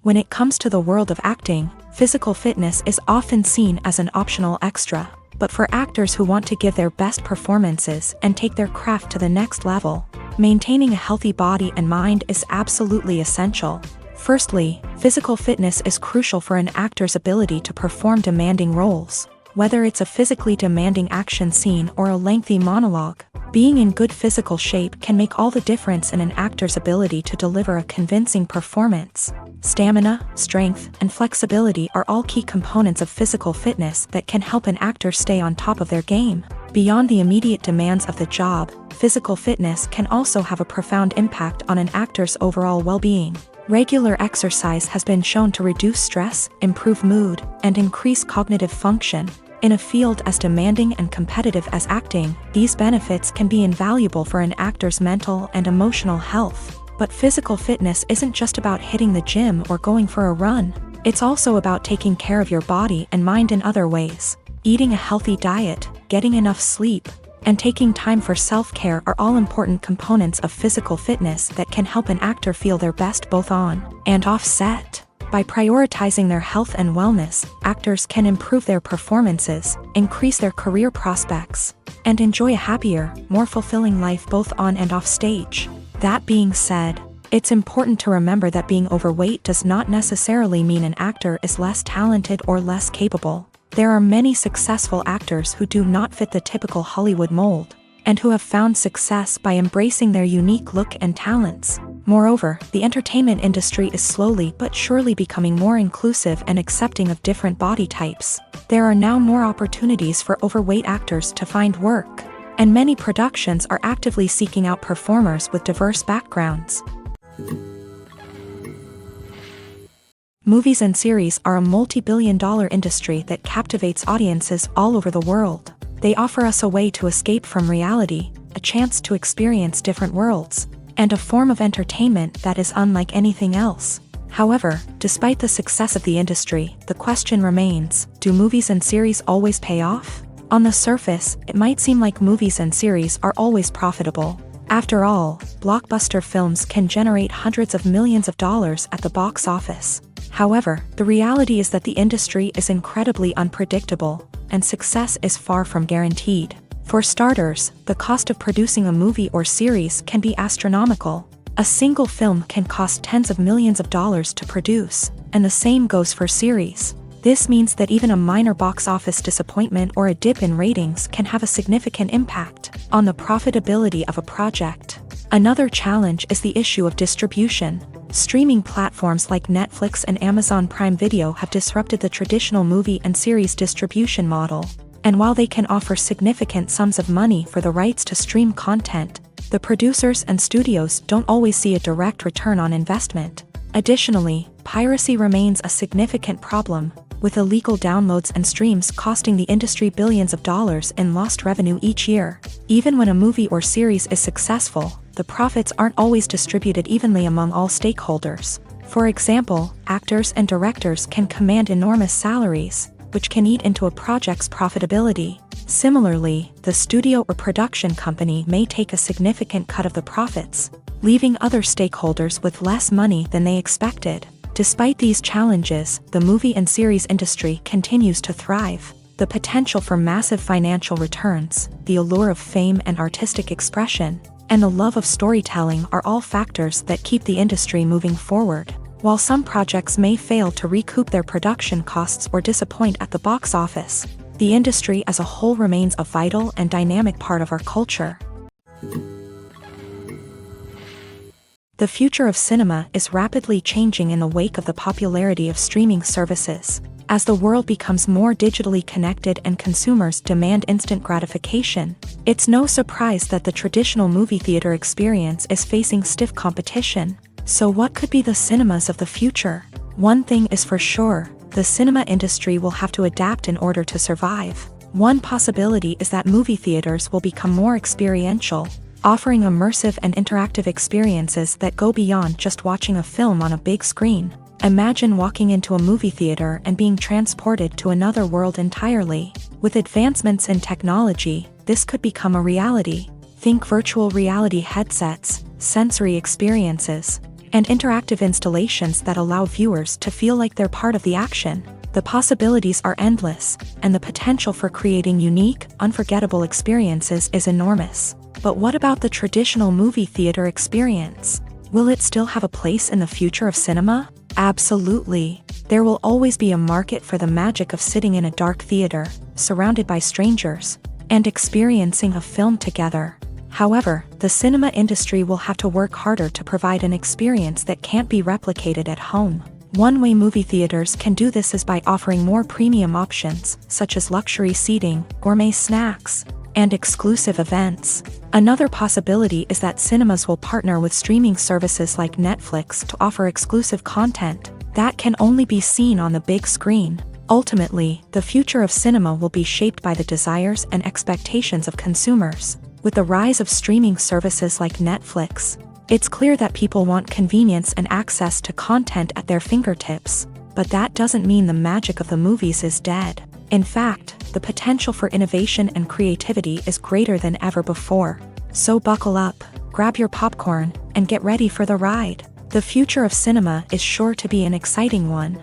When it comes to the world of acting, physical fitness is often seen as an optional extra. But for actors who want to give their best performances and take their craft to the next level, maintaining a healthy body and mind is absolutely essential. Firstly, physical fitness is crucial for an actor's ability to perform demanding roles. Whether it's a physically demanding action scene or a lengthy monologue, being in good physical shape can make all the difference in an actor's ability to deliver a convincing performance. Stamina, strength, and flexibility are all key components of physical fitness that can help an actor stay on top of their game. Beyond the immediate demands of the job, physical fitness can also have a profound impact on an actor's overall well-being. Regular exercise has been shown to reduce stress, improve mood, and increase cognitive function. In a field as demanding and competitive as acting, these benefits can be invaluable for an actor's mental and emotional health. But physical fitness isn't just about hitting the gym or going for a run. It's also about taking care of your body and mind in other ways. Eating a healthy diet, getting enough sleep, and taking time for self-care are all important components of physical fitness that can help an actor feel their best both on and off set. By prioritizing their health and wellness, actors can improve their performances, increase their career prospects, and enjoy a happier, more fulfilling life both on and off stage. That being said, it's important to remember that being overweight does not necessarily mean an actor is less talented or less capable. There are many successful actors who do not fit the typical Hollywood mold, and who have found success by embracing their unique look and talents. Moreover, the entertainment industry is slowly but surely becoming more inclusive and accepting of different body types. There are now more opportunities for overweight actors to find work, and many productions are actively seeking out performers with diverse backgrounds. Movies and series are a multi-billion-dollar industry that captivates audiences all over the world. They offer us a way to escape from reality, a chance to experience different worlds, and a form of entertainment that is unlike anything else. However, despite the success of the industry, the question remains, do movies and series always pay off? On the surface, it might seem like movies and series are always profitable. After all, blockbuster films can generate hundreds of millions of dollars at the box office. However, the reality is that the industry is incredibly unpredictable, and success is far from guaranteed. For starters, the cost of producing a movie or series can be astronomical. A single film can cost tens of millions of dollars to produce, and the same goes for series. This means that even a minor box office disappointment or a dip in ratings can have a significant impact on the profitability of a project. Another challenge is the issue of distribution. Streaming platforms like Netflix and Amazon Prime Video have disrupted the traditional movie and series distribution model. And while they can offer significant sums of money for the rights to stream content, the producers and studios don't always see a direct return on investment. Additionally, piracy remains a significant problem, with illegal downloads and streams costing the industry billions of dollars in lost revenue each year. Even when a movie or series is successful, the profits aren't always distributed evenly among all stakeholders. For example, actors and directors can command enormous salaries, which can eat into a project's profitability. Similarly, the studio or production company may take a significant cut of the profits, leaving other stakeholders with less money than they expected. Despite these challenges, the movie and series industry continues to thrive. The potential for massive financial returns, the allure of fame and artistic expression, and the love of storytelling are all factors that keep the industry moving forward. While some projects may fail to recoup their production costs or disappoint at the box office, the industry as a whole remains a vital and dynamic part of our culture. The future of cinema is rapidly changing in the wake of the popularity of streaming services. As the world becomes more digitally connected and consumers demand instant gratification, it's no surprise that the traditional movie theater experience is facing stiff competition. So what could be the cinemas of the future? One thing is for sure, the cinema industry will have to adapt in order to survive. One possibility is that movie theaters will become more experiential, offering immersive and interactive experiences that go beyond just watching a film on a big screen. Imagine walking into a movie theater and being transported to another world entirely. With advancements in technology, this could become a reality. Think virtual reality headsets, sensory experiences, and interactive installations that allow viewers to feel like they're part of the action. The possibilities are endless, and the potential for creating unique, unforgettable experiences is enormous. But what about the traditional movie theater experience? Will it still have a place in the future of cinema? Absolutely. There will always be a market for the magic of sitting in a dark theater, surrounded by strangers, and experiencing a film together. However, the cinema industry will have to work harder to provide an experience that can't be replicated at home. One way movie theaters can do this is by offering more premium options, such as luxury seating, gourmet snacks, and exclusive events. Another possibility is that cinemas will partner with streaming services like Netflix to offer exclusive content that can only be seen on the big screen. Ultimately, the future of cinema will be shaped by the desires and expectations of consumers. With the rise of streaming services like Netflix, it's clear that people want convenience and access to content at their fingertips. But that doesn't mean the magic of the movies is dead. In fact, the potential for innovation and creativity is greater than ever before. So buckle up, grab your popcorn, and get ready for the ride. The future of cinema is sure to be an exciting one.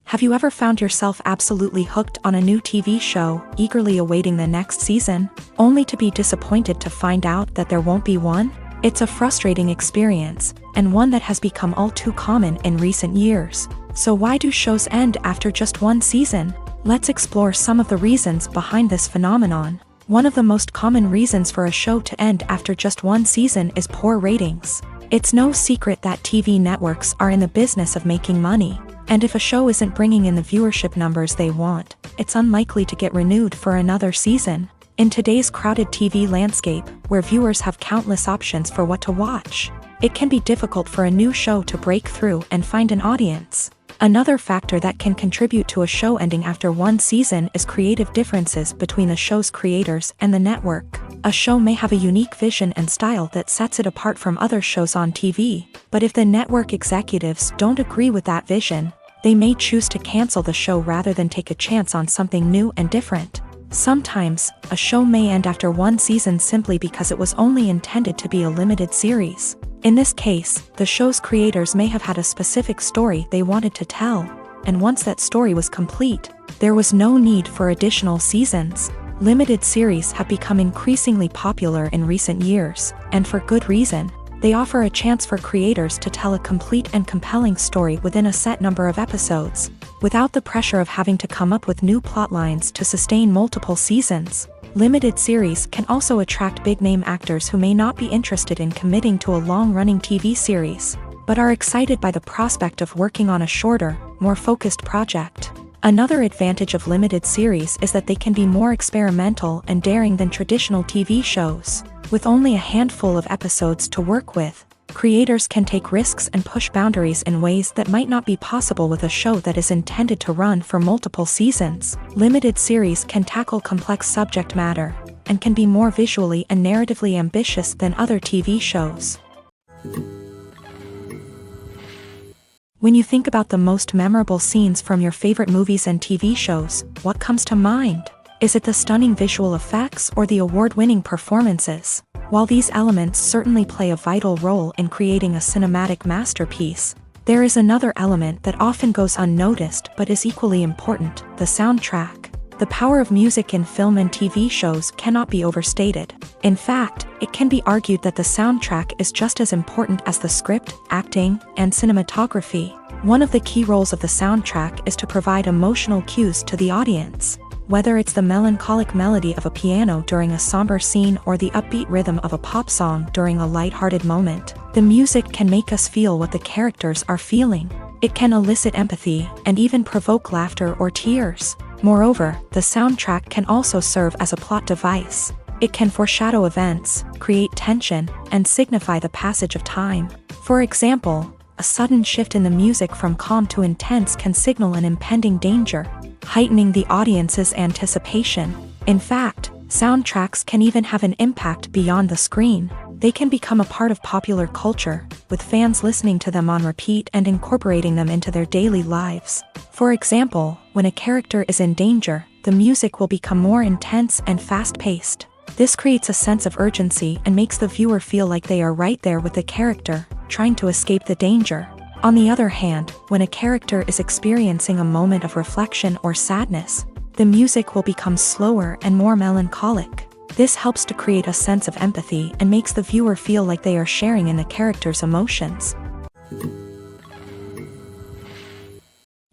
Have you ever found yourself absolutely hooked on a new TV show, eagerly awaiting the next season, only to be disappointed to find out that there won't be one? It's a frustrating experience, and one that has become all too common in recent years. So why do shows end after just one season? Let's explore some of the reasons behind this phenomenon. One of the most common reasons for a show to end after just one season is poor ratings. It's no secret that TV networks are in the business of making money. And if a show isn't bringing in the viewership numbers they want, it's unlikely to get renewed for another season. In today's crowded TV landscape, where viewers have countless options for what to watch, it can be difficult for a new show to break through and find an audience. Another factor that can contribute to a show ending after one season is creative differences between the show's creators and the network. A show may have a unique vision and style that sets it apart from other shows on TV, but if the network executives don't agree with that vision, they may choose to cancel the show rather than take a chance on something new and different. Sometimes, a show may end after one season simply because it was only intended to be a limited series. In this case, the show's creators may have had a specific story they wanted to tell, and once that story was complete, there was no need for additional seasons. Limited series have become increasingly popular in recent years, and for good reason. They offer a chance for creators to tell a complete and compelling story within a set number of episodes, without the pressure of having to come up with new plotlines to sustain multiple seasons. Limited series can also attract big-name actors who may not be interested in committing to a long-running TV series, but are excited by the prospect of working on a shorter, more focused project. Another advantage of limited series is that they can be more experimental and daring than traditional TV shows. With only a handful of episodes to work with, creators can take risks and push boundaries in ways that might not be possible with a show that is intended to run for multiple seasons. Limited series can tackle complex subject matter, and can be more visually and narratively ambitious than other TV shows. When you think about the most memorable scenes from your favorite movies and TV shows, what comes to mind? Is it the stunning visual effects or the award-winning performances? While these elements certainly play a vital role in creating a cinematic masterpiece, there is another element that often goes unnoticed but is equally important: the soundtrack. The power of music in film and TV shows cannot be overstated. In fact, it can be argued that the soundtrack is just as important as the script, acting, and cinematography. One of the key roles of the soundtrack is to provide emotional cues to the audience. Whether it's the melancholic melody of a piano during a somber scene or the upbeat rhythm of a pop song during a light-hearted moment, the music can make us feel what the characters are feeling. It can elicit empathy and even provoke laughter or tears. Moreover, the soundtrack can also serve as a plot device. It can foreshadow events, create tension, and signify the passage of time. For example, a sudden shift in the music from calm to intense can signal an impending danger, heightening the audience's anticipation. In fact, soundtracks can even have an impact beyond the screen. They can become a part of popular culture, with fans listening to them on repeat and incorporating them into their daily lives. For example, when a character is in danger, the music will become more intense and fast-paced. This creates a sense of urgency and makes the viewer feel like they are right there with the character, trying to escape the danger. On the other hand, when a character is experiencing a moment of reflection or sadness, the music will become slower and more melancholic. This helps to create a sense of empathy and makes the viewer feel like they are sharing in the character's emotions.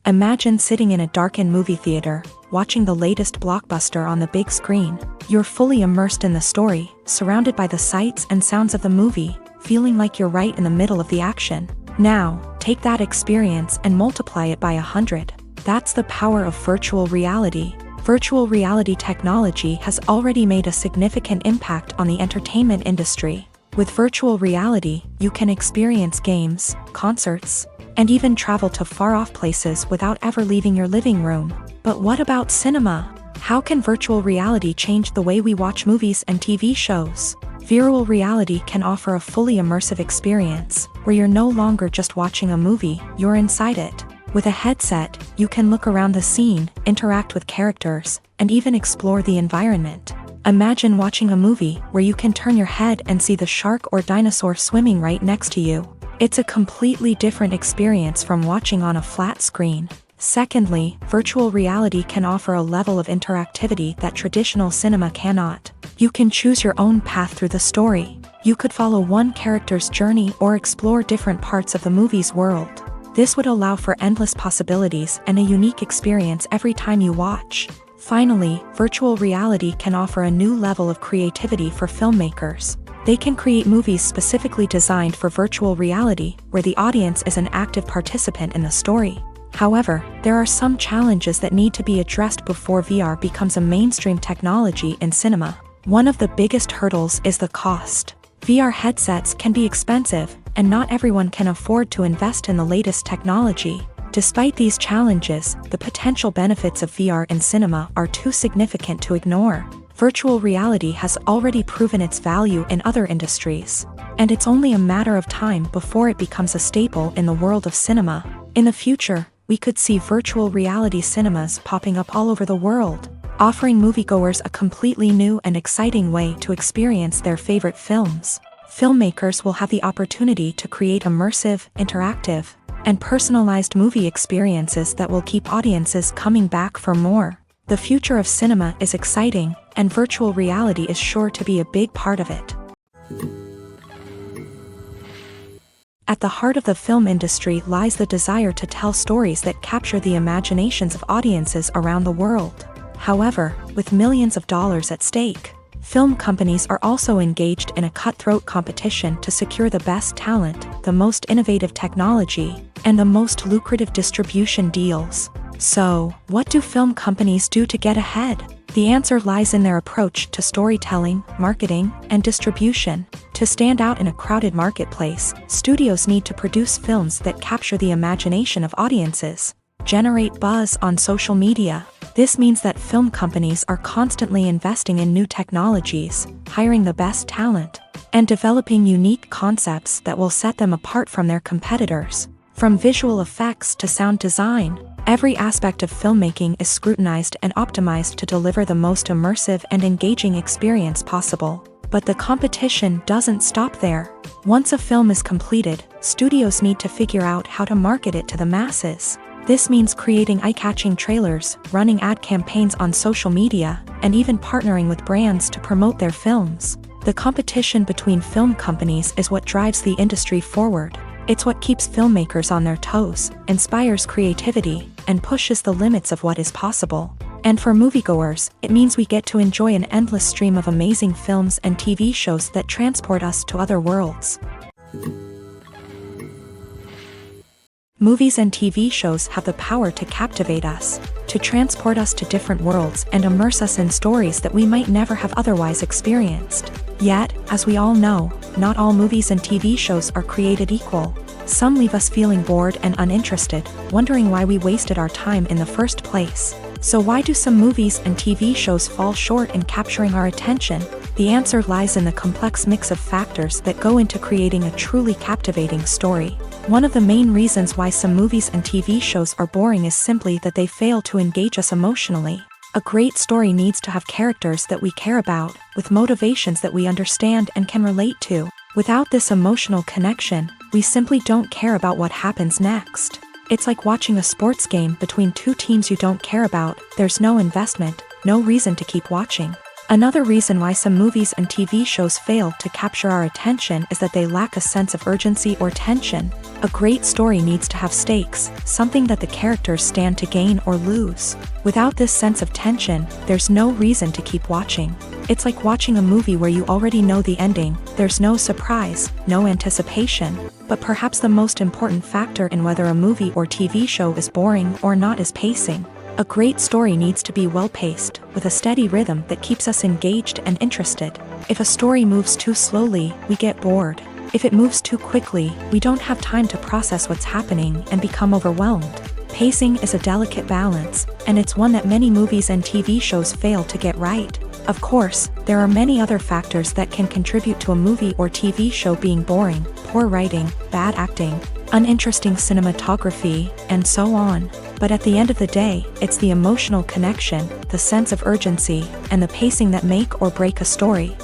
Imagine sitting in a darkened movie theater, watching the latest blockbuster on the big screen. You're fully immersed in the story, surrounded by the sights and sounds of the movie, feeling like you're right in the middle of the action. Now, take that experience and multiply it by 100. That's the power of virtual reality. Virtual reality technology has already made a significant impact on the entertainment industry. With virtual reality, you can experience games, concerts, and even travel to far-off places without ever leaving your living room. But what about cinema? How can virtual reality change the way we watch movies and TV shows? Virtual reality can offer a fully immersive experience, where you're no longer just watching a movie, you're inside it. With a headset, you can look around the scene, interact with characters, and even explore the environment. Imagine watching a movie where you can turn your head and see the shark or dinosaur swimming right next to you. It's a completely different experience from watching on a flat screen. Secondly, virtual reality can offer a level of interactivity that traditional cinema cannot. You can choose your own path through the story. You could follow one character's journey or explore different parts of the movie's world. This would allow for endless possibilities and a unique experience every time you watch. Finally, virtual reality can offer a new level of creativity for filmmakers. They can create movies specifically designed for virtual reality, where the audience is an active participant in the story. However, there are some challenges that need to be addressed before VR becomes a mainstream technology in cinema. One of the biggest hurdles is the cost. VR headsets can be expensive, and not everyone can afford to invest in the latest technology. Despite these challenges, the potential benefits of VR in cinema are too significant to ignore. Virtual reality has already proven its value in other industries, and it's only a matter of time before it becomes a staple in the world of cinema. In the future, we could see virtual reality cinemas popping up all over the world, offering moviegoers a completely new and exciting way to experience their favorite films. Filmmakers will have the opportunity to create immersive, interactive, and personalized movie experiences that will keep audiences coming back for more. The future of cinema is exciting, and virtual reality is sure to be a big part of it. At the heart of the film industry lies the desire to tell stories that capture the imaginations of audiences around the world. However, with millions of dollars at stake, film companies are also engaged in a cutthroat competition to secure the best talent, the most innovative technology, and the most lucrative distribution deals. So, what do film companies do to get ahead? The answer lies in their approach to storytelling, marketing, and distribution. To stand out in a crowded marketplace, studios need to produce films that capture the imagination of audiences, generate buzz on social media. This means that film companies are constantly investing in new technologies, hiring the best talent, and developing unique concepts that will set them apart from their competitors. From visual effects to sound design, every aspect of filmmaking is scrutinized and optimized to deliver the most immersive and engaging experience possible. But the competition doesn't stop there. Once a film is completed, studios need to figure out how to market it to the masses. This means creating eye-catching trailers, running ad campaigns on social media, and even partnering with brands to promote their films. The competition between film companies is what drives the industry forward. It's what keeps filmmakers on their toes, inspires creativity, and pushes the limits of what is possible. And for moviegoers, it means we get to enjoy an endless stream of amazing films and TV shows that transport us to other worlds. Movies and TV shows have the power to captivate us, to transport us to different worlds and immerse us in stories that we might never have otherwise experienced. Yet, as we all know, not all movies and TV shows are created equal. Some leave us feeling bored and uninterested, wondering why we wasted our time in the first place. So why do some movies and TV shows fall short in capturing our attention? The answer lies in the complex mix of factors that go into creating a truly captivating story. One of the main reasons why some movies and TV shows are boring is simply that they fail to engage us emotionally. A great story needs to have characters that we care about, with motivations that we understand and can relate to. Without this emotional connection, we simply don't care about what happens next. It's like watching a sports game between two teams you don't care about. There's no investment, no reason to keep watching. Another reason why some movies and TV shows fail to capture our attention is that they lack a sense of urgency or tension. A great story needs to have stakes, something that the characters stand to gain or lose. Without this sense of tension, there's no reason to keep watching. It's like watching a movie where you already know the ending. There's no surprise, no anticipation. But perhaps the most important factor in whether a movie or TV show is boring or not is pacing. A great story needs to be well-paced, with a steady rhythm that keeps us engaged and interested. If a story moves too slowly, we get bored. If it moves too quickly, we don't have time to process what's happening and become overwhelmed. Pacing is a delicate balance, and it's one that many movies and TV shows fail to get right. Of course, there are many other factors that can contribute to a movie or TV show being boring: poor writing, bad acting, uninteresting cinematography, and so on. But at the end of the day, it's the emotional connection, the sense of urgency, and the pacing that make or break a story.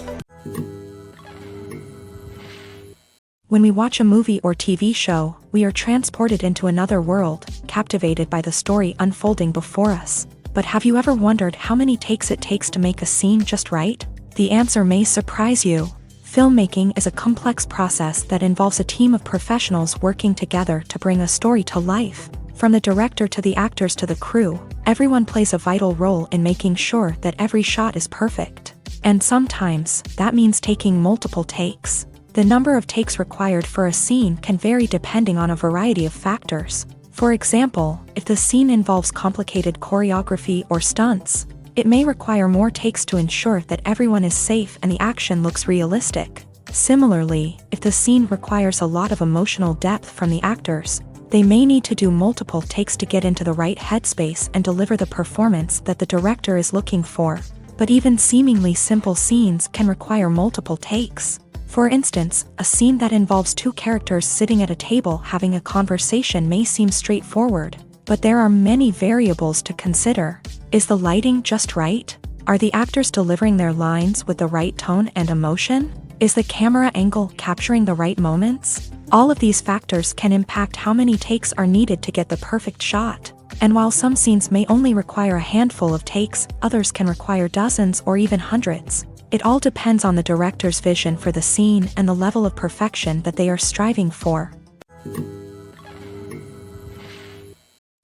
When we watch a movie or TV show, we are transported into another world, captivated by the story unfolding before us. But have you ever wondered how many takes it takes to make a scene just right? The answer may surprise you. Filmmaking is a complex process that involves a team of professionals working together to bring a story to life. From the director to the actors to the crew, everyone plays a vital role in making sure that every shot is perfect. And sometimes, that means taking multiple takes. The number of takes required for a scene can vary depending on a variety of factors. For example, if the scene involves complicated choreography or stunts, it may require more takes to ensure that everyone is safe and the action looks realistic. Similarly, if the scene requires a lot of emotional depth from the actors, they may need to do multiple takes to get into the right headspace and deliver the performance that the director is looking for. But even seemingly simple scenes can require multiple takes. For instance, a scene that involves two characters sitting at a table having a conversation may seem straightforward, but there are many variables to consider. Is the lighting just right? Are the actors delivering their lines with the right tone and emotion? Is the camera angle capturing the right moments? All of these factors can impact how many takes are needed to get the perfect shot. And while some scenes may only require a handful of takes, others can require dozens or even hundreds. It all depends on the director's vision for the scene and the level of perfection that they are striving for.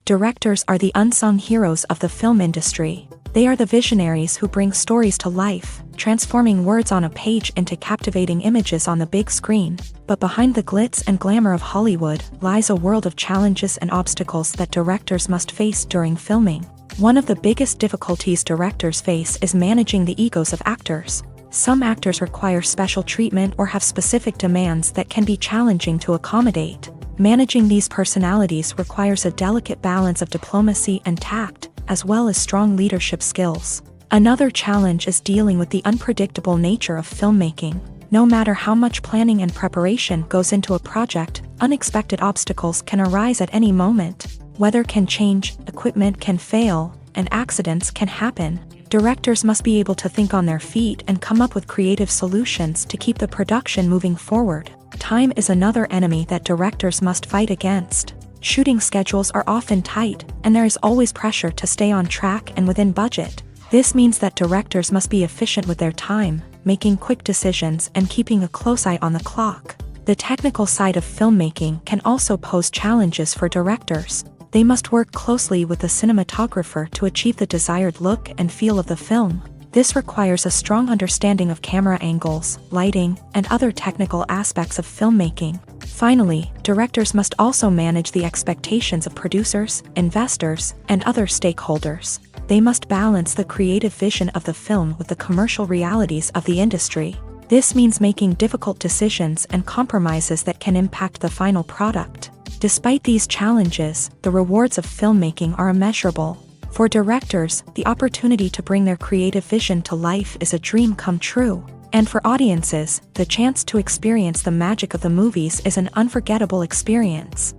Directors are the unsung heroes of the film industry. They are the visionaries who bring stories to life, transforming words on a page into captivating images on the big screen. But behind the glitz and glamour of Hollywood lies a world of challenges and obstacles that directors must face during filming. One of the biggest difficulties directors face is managing the egos of actors. Some actors require special treatment or have specific demands that can be challenging to accommodate. Managing these personalities requires a delicate balance of diplomacy and tact, as well as strong leadership skills. Another challenge is dealing with the unpredictable nature of filmmaking. No matter how much planning and preparation goes into a project, unexpected obstacles can arise at any moment. Weather can change, equipment can fail, and accidents can happen. Directors must be able to think on their feet and come up with creative solutions to keep the production moving forward. Time is another enemy that directors must fight against. Shooting schedules are often tight, and there is always pressure to stay on track and within budget. This means that directors must be efficient with their time, making quick decisions and keeping a close eye on the clock. The technical side of filmmaking can also pose challenges for directors. They must work closely with the cinematographer to achieve the desired look and feel of the film. This requires a strong understanding of camera angles, lighting, and other technical aspects of filmmaking. Finally, directors must also manage the expectations of producers, investors, and other stakeholders. They must balance the creative vision of the film with the commercial realities of the industry. This means making difficult decisions and compromises that can impact the final product. Despite these challenges, the rewards of filmmaking are immeasurable. For directors, the opportunity to bring their creative vision to life is a dream come true. And for audiences, the chance to experience the magic of the movies is an unforgettable experience.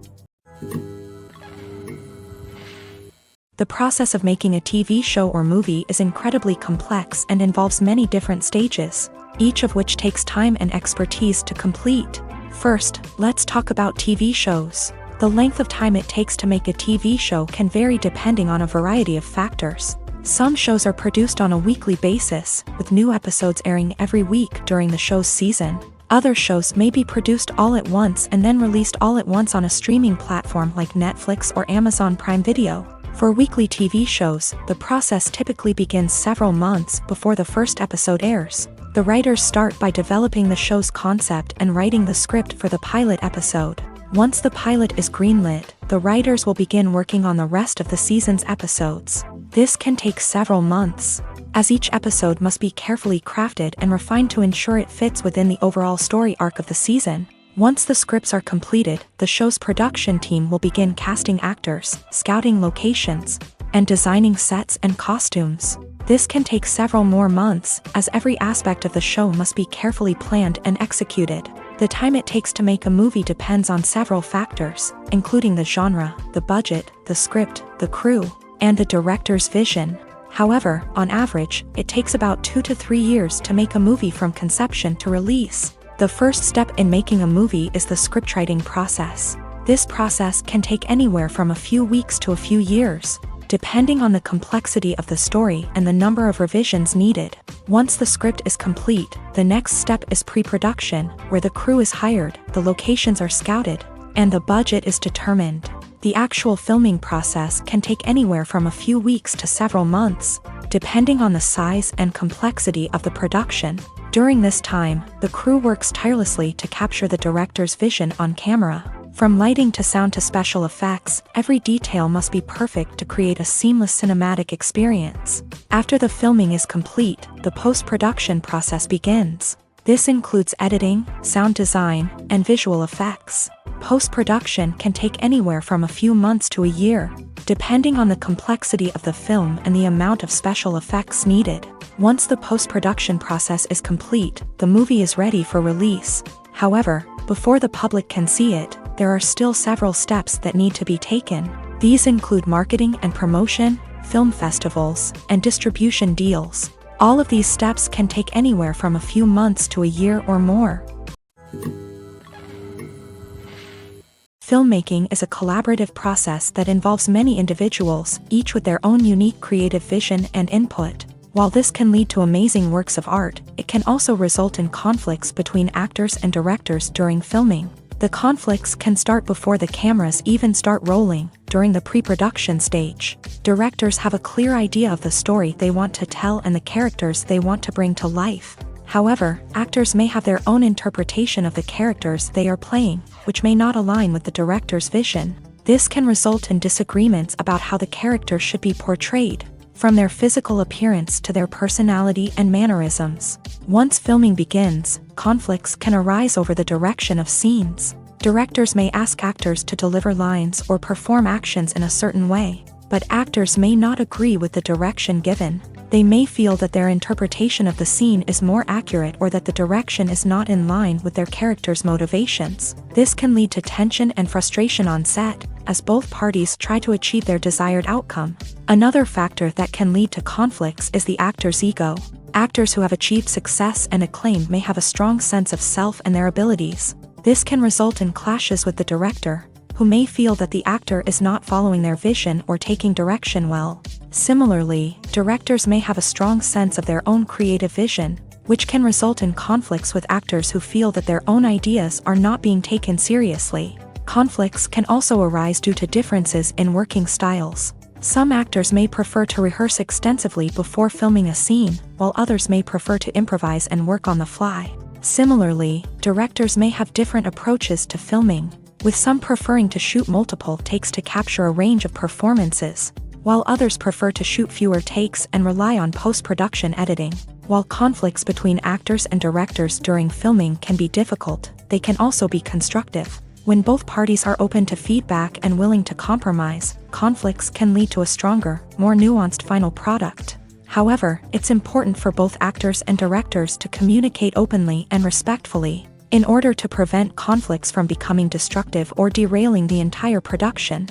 The process of making a TV show or movie is incredibly complex and involves many different stages, each of which takes time and expertise to complete. First, let's talk about TV shows. The length of time it takes to make a TV show can vary depending on a variety of factors. Some shows are produced on a weekly basis, with new episodes airing every week during the show's season. Other shows may be produced all at once and then released all at once on a streaming platform like Netflix or Amazon Prime Video. For weekly TV shows, the process typically begins several months before the first episode airs. The writers start by developing the show's concept and writing the script for the pilot episode. Once the pilot is greenlit, the writers will begin working on the rest of the season's episodes. This can take several months. as each episode must be carefully crafted and refined to ensure it fits within the overall story arc of the season. Once the scripts are completed, the show's production team will begin casting actors, scouting locations, and designing sets and costumes. This can take several more months, as every aspect of the show must be carefully planned and executed. The time it takes to make a movie depends on several factors, including the genre, the budget, the script, the crew, and the director's vision. However, on average, it takes about 2 to 3 years to make a movie from conception to release. The first step in making a movie is the scriptwriting process. This process can take anywhere from a few weeks to a few years, depending on the complexity of the story and the number of revisions needed. Once the script is complete, the next step is pre-production, where the crew is hired, the locations are scouted, and the budget is determined. The actual filming process can take anywhere from a few weeks to several months, depending on the size and complexity of the production. During this time, the crew works tirelessly to capture the director's vision on camera. From lighting to sound to special effects, every detail must be perfect to create a seamless cinematic experience. After the filming is complete, the post-production process begins. This includes editing, sound design, and visual effects. Post-production can take anywhere from a few months to a year, depending on the complexity of the film and the amount of special effects needed. Once the post-production process is complete, the movie is ready for release. However, before the public can see it, there are still several steps that need to be taken. These include marketing and promotion, film festivals, and distribution deals. All of these steps can take anywhere from a few months to a year or more. Filmmaking is a collaborative process that involves many individuals, each with their own unique creative vision and input. While this can lead to amazing works of art, it can also result in conflicts between actors and directors during filming. The conflicts can start before the cameras even start rolling, during the pre-production stage. Directors have a clear idea of the story they want to tell and the characters they want to bring to life. However, actors may have their own interpretation of the characters they are playing, which may not align with the director's vision. This can result in disagreements about how the character should be portrayed, from their physical appearance to their personality and mannerisms. Once filming begins, conflicts can arise over the direction of scenes. Directors may ask actors to deliver lines or perform actions in a certain way, but actors may not agree with the direction given. They may feel that their interpretation of the scene is more accurate or that the direction is not in line with their character's motivations. This can lead to tension and frustration on set, as both parties try to achieve their desired outcome. Another factor that can lead to conflicts is the actor's ego. Actors who have achieved success and acclaim may have a strong sense of self and their abilities. This can result in clashes with the director, who may feel that the actor is not following their vision or taking direction well. Similarly, directors may have a strong sense of their own creative vision, which can result in conflicts with actors who feel that their own ideas are not being taken seriously. Conflicts can also arise due to differences in working styles. Some actors may prefer to rehearse extensively before filming a scene, while others may prefer to improvise and work on the fly. Similarly, directors may have different approaches to filming, with some preferring to shoot multiple takes to capture a range of performances, while others prefer to shoot fewer takes and rely on post-production editing. While conflicts between actors and directors during filming can be difficult, they can also be constructive. When both parties are open to feedback and willing to compromise, conflicts can lead to a stronger, more nuanced final product. However, it's important for both actors and directors to communicate openly and respectfully, in order to prevent conflicts from becoming destructive or derailing the entire production.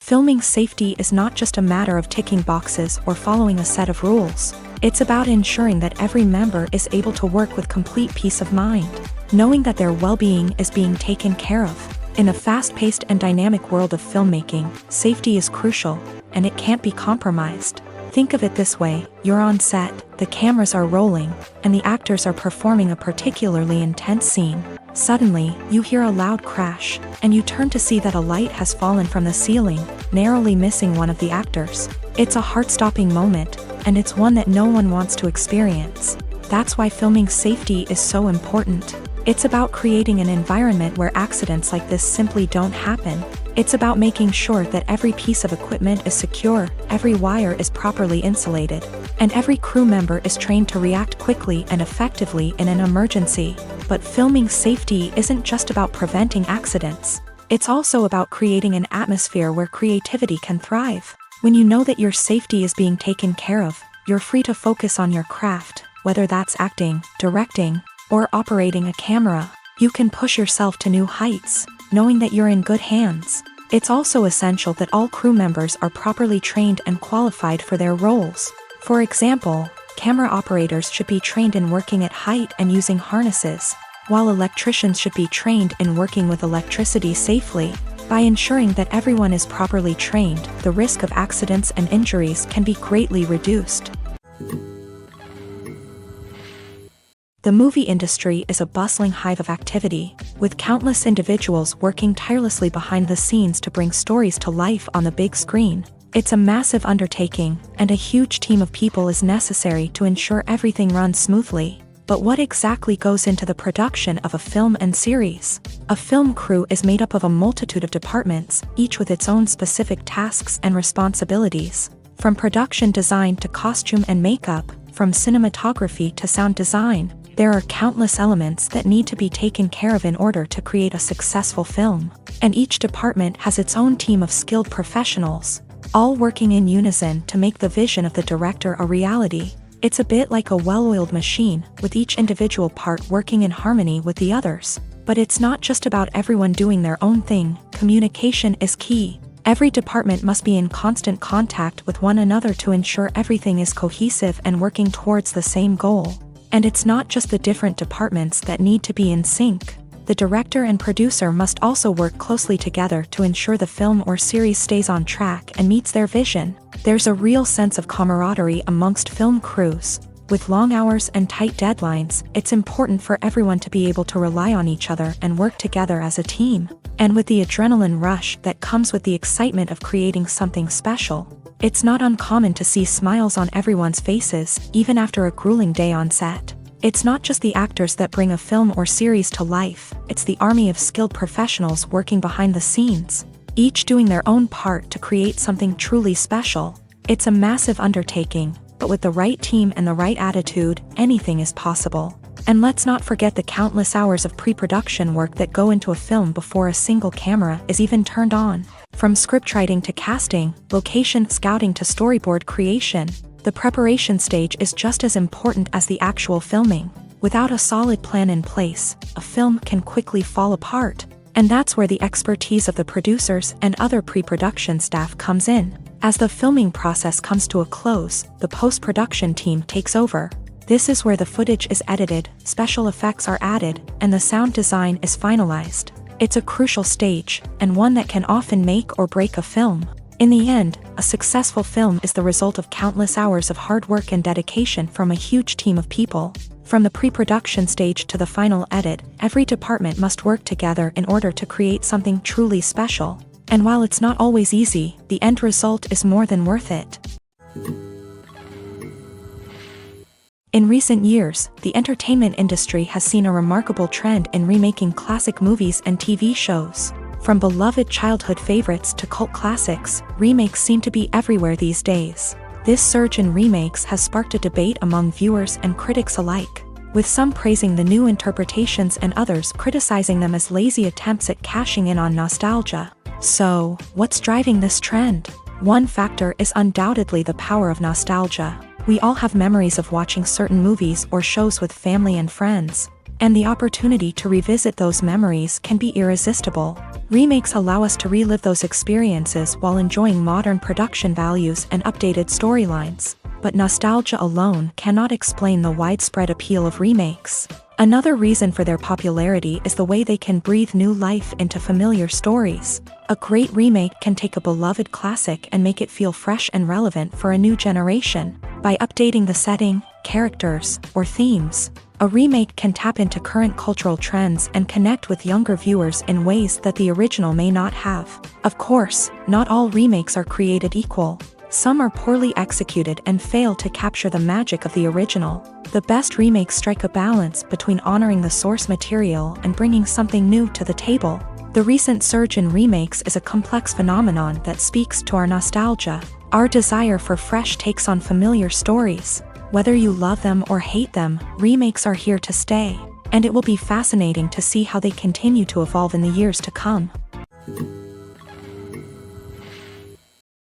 Filming safety is not just a matter of ticking boxes or following a set of rules. It's about ensuring that every member is able to work with complete peace of mind, knowing that their well-being is being taken care of. In a fast-paced and dynamic world of filmmaking, safety is crucial, and it can't be compromised. Think of it this way: you're on set, the cameras are rolling, and the actors are performing a particularly intense scene. Suddenly, you hear a loud crash, and you turn to see that a light has fallen from the ceiling, narrowly missing one of the actors. It's a heart-stopping moment, and it's one that no one wants to experience. That's why filming safety is so important. It's about creating an environment where accidents like this simply don't happen. It's about making sure that every piece of equipment is secure, every wire is properly insulated, and every crew member is trained to react quickly and effectively in an emergency. But filming safety isn't just about preventing accidents. It's also about creating an atmosphere where creativity can thrive. When you know that your safety is being taken care of, you're free to focus on your craft, whether that's acting, directing, or operating a camera. You can push yourself to new heights, knowing that you're in good hands. It's also essential that all crew members are properly trained and qualified for their roles. For example, camera operators should be trained in working at height and using harnesses, while electricians should be trained in working with electricity safely. By ensuring that everyone is properly trained, the risk of accidents and injuries can be greatly reduced. The movie industry is a bustling hive of activity, with countless individuals working tirelessly behind the scenes to bring stories to life on the big screen. It's a massive undertaking, and a huge team of people is necessary to ensure everything runs smoothly. But what exactly goes into the production of a film and series? A film crew is made up of a multitude of departments, each with its own specific tasks and responsibilities. From production design to costume and makeup, from cinematography to sound design, there are countless elements that need to be taken care of in order to create a successful film. And each department has its own team of skilled professionals, all working in unison to make the vision of the director a reality. It's a bit like a well-oiled machine, with each individual part working in harmony with the others. But it's not just about everyone doing their own thing. Communication is key. Every department must be in constant contact with one another to ensure everything is cohesive and working towards the same goal. And it's not just the different departments that need to be in sync. The director and producer must also work closely together to ensure the film or series stays on track and meets their vision. There's a real sense of camaraderie amongst film crews. With long hours and tight deadlines, it's important for everyone to be able to rely on each other and work together as a team. And with the adrenaline rush that comes with the excitement of creating something special, it's not uncommon to see smiles on everyone's faces, even after a grueling day on set. It's not just the actors that bring a film or series to life, it's the army of skilled professionals working behind the scenes, each doing their own part to create something truly special. It's a massive undertaking, but with the right team and the right attitude, anything is possible. And let's not forget the countless hours of pre-production work that go into a film before a single camera is even turned on. From scriptwriting to casting, location scouting to storyboard creation, the preparation stage is just as important as the actual filming. Without a solid plan in place, a film can quickly fall apart. And that's where the expertise of the producers and other pre-production staff comes in. As the filming process comes to a close, the post-production team takes over. This is where the footage is edited, special effects are added, and the sound design is finalized. It's a crucial stage, and one that can often make or break a film. In the end, a successful film is the result of countless hours of hard work and dedication from a huge team of people. From the pre-production stage to the final edit, every department must work together in order to create something truly special. And while it's not always easy, the end result is more than worth it. In recent years, the entertainment industry has seen a remarkable trend in remaking classic movies and TV shows. From beloved childhood favorites to cult classics, remakes seem to be everywhere these days. This surge in remakes has sparked a debate among viewers and critics alike, with some praising the new interpretations and others criticizing them as lazy attempts at cashing in on nostalgia. So, what's driving this trend? One factor is undoubtedly the power of nostalgia. We all have memories of watching certain movies or shows with family and friends, and the opportunity to revisit those memories can be irresistible. Remakes allow us to relive those experiences while enjoying modern production values and updated storylines. But nostalgia alone cannot explain the widespread appeal of remakes. Another reason for their popularity is the way they can breathe new life into familiar stories. A great remake can take a beloved classic and make it feel fresh and relevant for a new generation. By updating the setting, characters, or themes, a remake can tap into current cultural trends and connect with younger viewers in ways that the original may not have. Of course, not all remakes are created equal. Some are poorly executed and fail to capture the magic of the original. The best remakes strike a balance between honoring the source material and bringing something new to the table. The recent surge in remakes is a complex phenomenon that speaks to our nostalgia, our desire for fresh takes on familiar stories. Whether you love them or hate them, remakes are here to stay, and it will be fascinating to see how they continue to evolve in the years to come.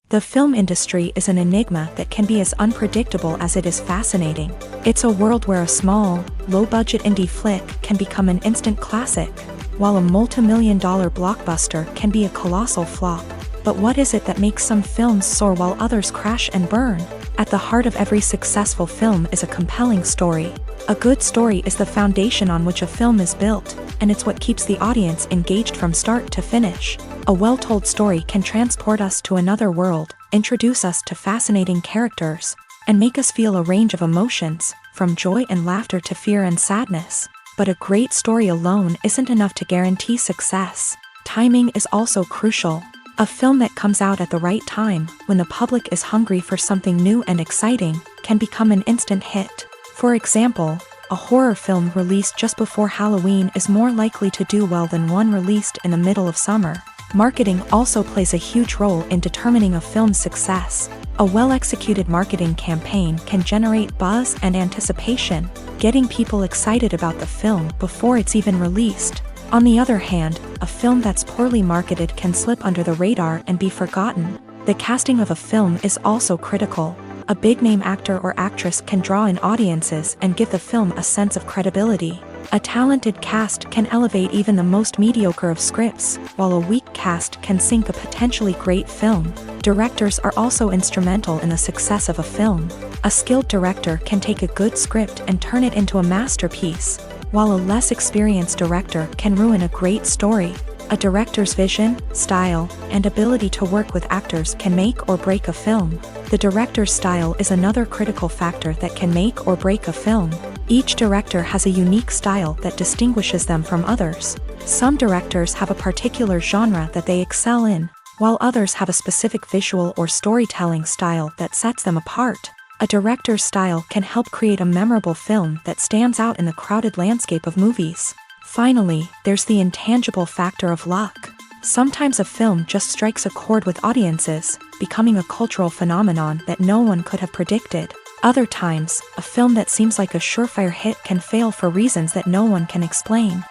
The film industry is an enigma that can be as unpredictable as it is fascinating. It's a world where a small, low-budget indie flick can become an instant classic, while a multi-million-dollar blockbuster can be a colossal flop. But what is it that makes some films soar while others crash and burn? At the heart of every successful film is a compelling story. A good story is the foundation on which a film is built, and it's what keeps the audience engaged from start to finish. A well-told story can transport us to another world, introduce us to fascinating characters, and make us feel a range of emotions, from joy and laughter to fear and sadness. But a great story alone isn't enough to guarantee success. Timing is also crucial. A film that comes out at the right time, when the public is hungry for something new and exciting, can become an instant hit. For example, a horror film released just before Halloween is more likely to do well than one released in the middle of summer. Marketing also plays a huge role in determining a film's success. A well-executed marketing campaign can generate buzz and anticipation, getting people excited about the film before it's even released. On the other hand, a film that's poorly marketed can slip under the radar and be forgotten. The casting of a film is also critical. A big-name actor or actress can draw in audiences and give the film a sense of credibility. A talented cast can elevate even the most mediocre of scripts, while a weak cast can sink a potentially great film. Directors are also instrumental in the success of a film. A skilled director can take a good script and turn it into a masterpiece, while a less experienced director can ruin a great story. A director's vision, style, and ability to work with actors can make or break a film. The director's style is another critical factor that can make or break a film. Each director has a unique style that distinguishes them from others. Some directors have a particular genre that they excel in, while others have a specific visual or storytelling style that sets them apart. A director's style can help create a memorable film that stands out in the crowded landscape of movies. Finally, there's the intangible factor of luck. Sometimes a film just strikes a chord with audiences, becoming a cultural phenomenon that no one could have predicted. Other times, a film that seems like a surefire hit can fail for reasons that no one can explain.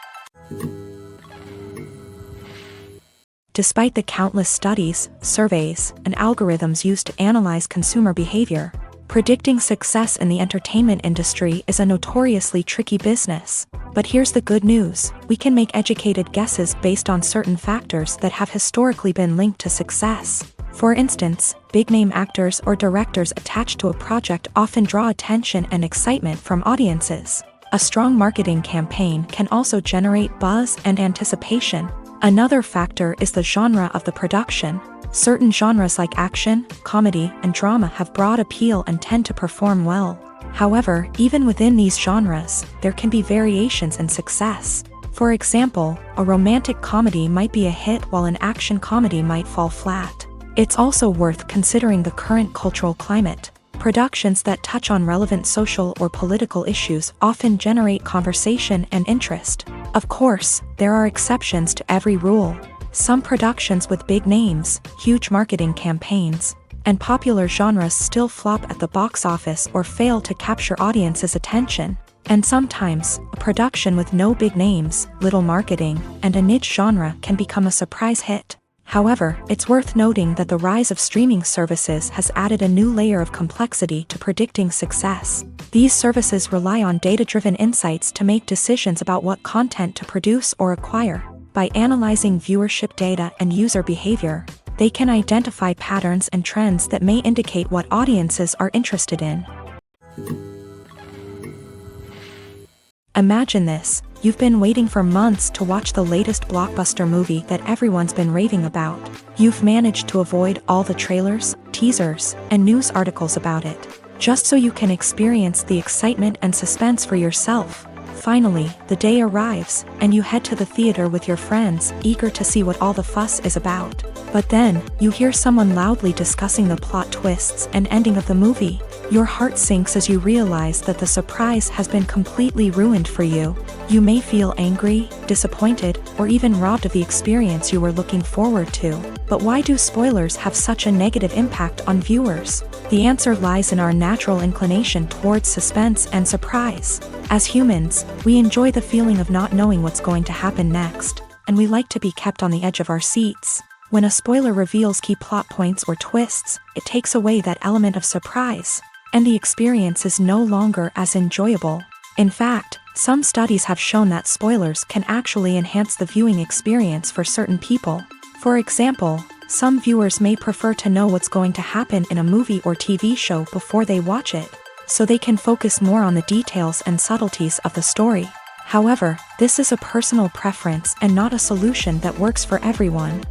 Despite the countless studies, surveys, and algorithms used to analyze consumer behavior, predicting success in the entertainment industry is a notoriously tricky business. But here's the good news: we can make educated guesses based on certain factors that have historically been linked to success. For instance, big-name actors or directors attached to a project often draw attention and excitement from audiences. A strong marketing campaign can also generate buzz and anticipation. Another factor is the genre of the production. Certain genres like action, comedy, and drama have broad appeal and tend to perform well. However, even within these genres, there can be variations in success. For example, a romantic comedy might be a hit while an action comedy might fall flat. It's also worth considering the current cultural climate. Productions that touch on relevant social or political issues often generate conversation and interest. Of course, there are exceptions to every rule. Some productions with big names, huge marketing campaigns, and popular genres still flop at the box office or fail to capture audiences' attention. And sometimes, a production with no big names, little marketing, and a niche genre can become a surprise hit. However, it's worth noting that the rise of streaming services has added a new layer of complexity to predicting success. These services rely on data-driven insights to make decisions about what content to produce or acquire. By analyzing viewership data and user behavior, they can identify patterns and trends that may indicate what audiences are interested in. Imagine this: you've been waiting for months to watch the latest blockbuster movie that everyone's been raving about. You've managed to avoid all the trailers, teasers, and news articles about it, just so you can experience the excitement and suspense for yourself. Finally, the day arrives, and you head to the theater with your friends, eager to see what all the fuss is about. But then, you hear someone loudly discussing the plot twists and ending of the movie. Your heart sinks as you realize that the surprise has been completely ruined for you. You may feel angry, disappointed, or even robbed of the experience you were looking forward to. But why do spoilers have such a negative impact on viewers? The answer lies in our natural inclination towards suspense and surprise. As humans, we enjoy the feeling of not knowing what's going to happen next, and we like to be kept on the edge of our seats. When a spoiler reveals key plot points or twists, it takes away that element of surprise, and the experience is no longer as enjoyable. In fact, some studies have shown that spoilers can actually enhance the viewing experience for certain people. For example, some viewers may prefer to know what's going to happen in a movie or TV show before they watch it, so they can focus more on the details and subtleties of the story. However, this is a personal preference and not a solution that works for everyone.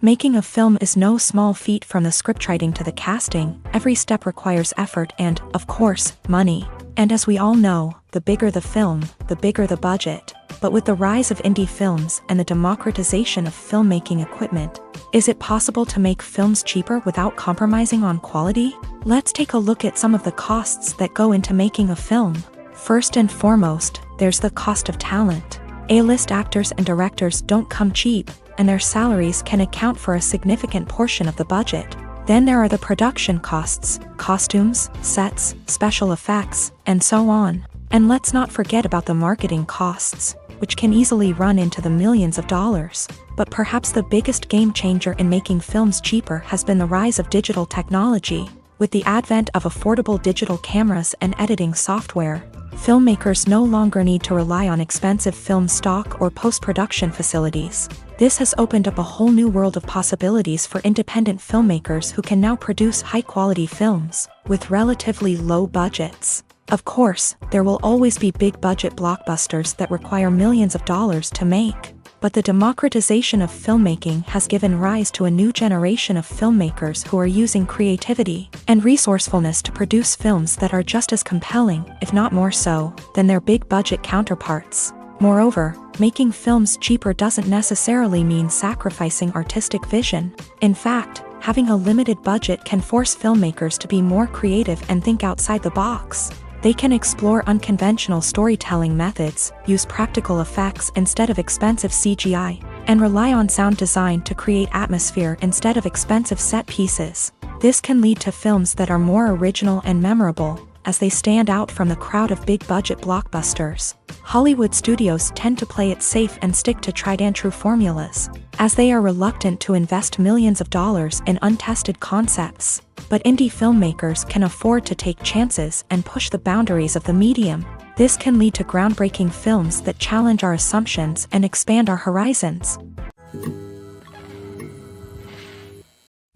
Making a film is no small feat. From the scriptwriting to the casting, every step requires effort and, of course, money. And as we all know, the bigger the film, the bigger the budget. But with the rise of indie films and the democratization of filmmaking equipment, is it possible to make films cheaper without compromising on quality? Let's take a look at some of the costs that go into making a film. First and foremost, there's the cost of talent. A-list actors and directors don't come cheap, and their salaries can account for a significant portion of the budget. Then there are the production costs, costumes, sets, special effects, and so on. And let's not forget about the marketing costs, which can easily run into the millions of dollars. But perhaps the biggest game changer in making films cheaper has been the rise of digital technology. With the advent of affordable digital cameras and editing software, filmmakers no longer need to rely on expensive film stock or post-production facilities. This has opened up a whole new world of possibilities for independent filmmakers who can now produce high-quality films with relatively low budgets. Of course, there will always be big-budget blockbusters that require millions of dollars to make. But the democratization of filmmaking has given rise to a new generation of filmmakers who are using creativity and resourcefulness to produce films that are just as compelling, if not more so, than their big-budget counterparts. Moreover, making films cheaper doesn't necessarily mean sacrificing artistic vision. In fact, having a limited budget can force filmmakers to be more creative and think outside the box. They can explore unconventional storytelling methods, use practical effects instead of expensive CGI, and rely on sound design to create atmosphere instead of expensive set pieces. This can lead to films that are more original and memorable, as they stand out from the crowd of big-budget blockbusters. Hollywood studios tend to play it safe and stick to tried-and-true formulas, as they are reluctant to invest millions of dollars in untested concepts. But indie filmmakers can afford to take chances and push the boundaries of the medium. This can lead to groundbreaking films that challenge our assumptions and expand our horizons.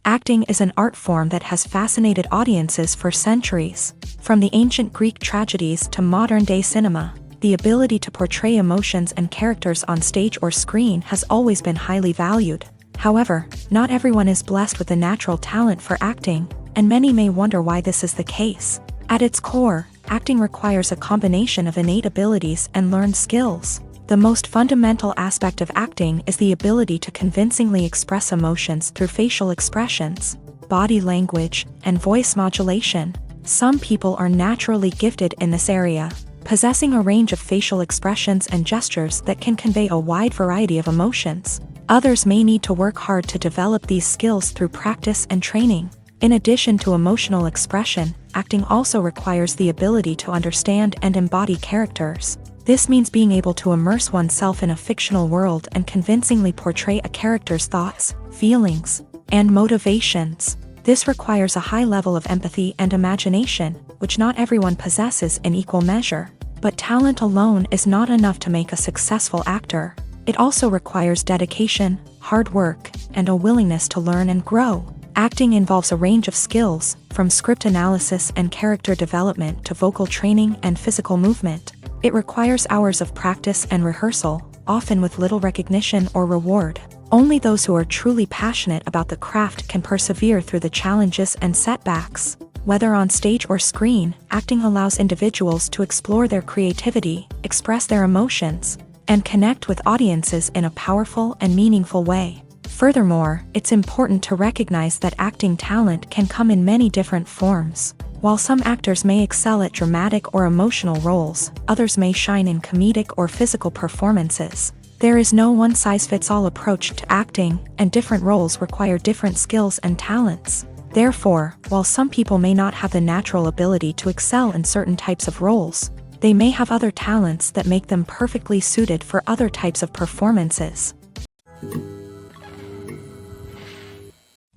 Acting is an art form that has fascinated audiences for centuries. From the ancient Greek tragedies to modern-day cinema, the ability to portray emotions and characters on stage or screen has always been highly valued. However, not everyone is blessed with the natural talent for acting, and many may wonder why this is the case. At its core, acting requires a combination of innate abilities and learned skills. The most fundamental aspect of acting is the ability to convincingly express emotions through facial expressions, body language, and voice modulation. Some people are naturally gifted in this area, possessing a range of facial expressions and gestures that can convey a wide variety of emotions. Others may need to work hard to develop these skills through practice and training. In addition to emotional expression, acting also requires the ability to understand and embody characters. This means being able to immerse oneself in a fictional world and convincingly portray a character's thoughts, feelings, and motivations. This requires a high level of empathy and imagination, which not everyone possesses in equal measure. But talent alone is not enough to make a successful actor. It also requires dedication, hard work, and a willingness to learn and grow. Acting involves a range of skills, from script analysis and character development to vocal training and physical movement. It requires hours of practice and rehearsal, often with little recognition or reward. Only those who are truly passionate about the craft can persevere through the challenges and setbacks. Whether on stage or screen, acting allows individuals to explore their creativity, express their emotions, and connect with audiences in a powerful and meaningful way. Furthermore, it's important to recognize that acting talent can come in many different forms. While some actors may excel at dramatic or emotional roles, others may shine in comedic or physical performances. There is no one-size-fits-all approach to acting, and different roles require different skills and talents. Therefore, while some people may not have the natural ability to excel in certain types of roles, they may have other talents that make them perfectly suited for other types of performances.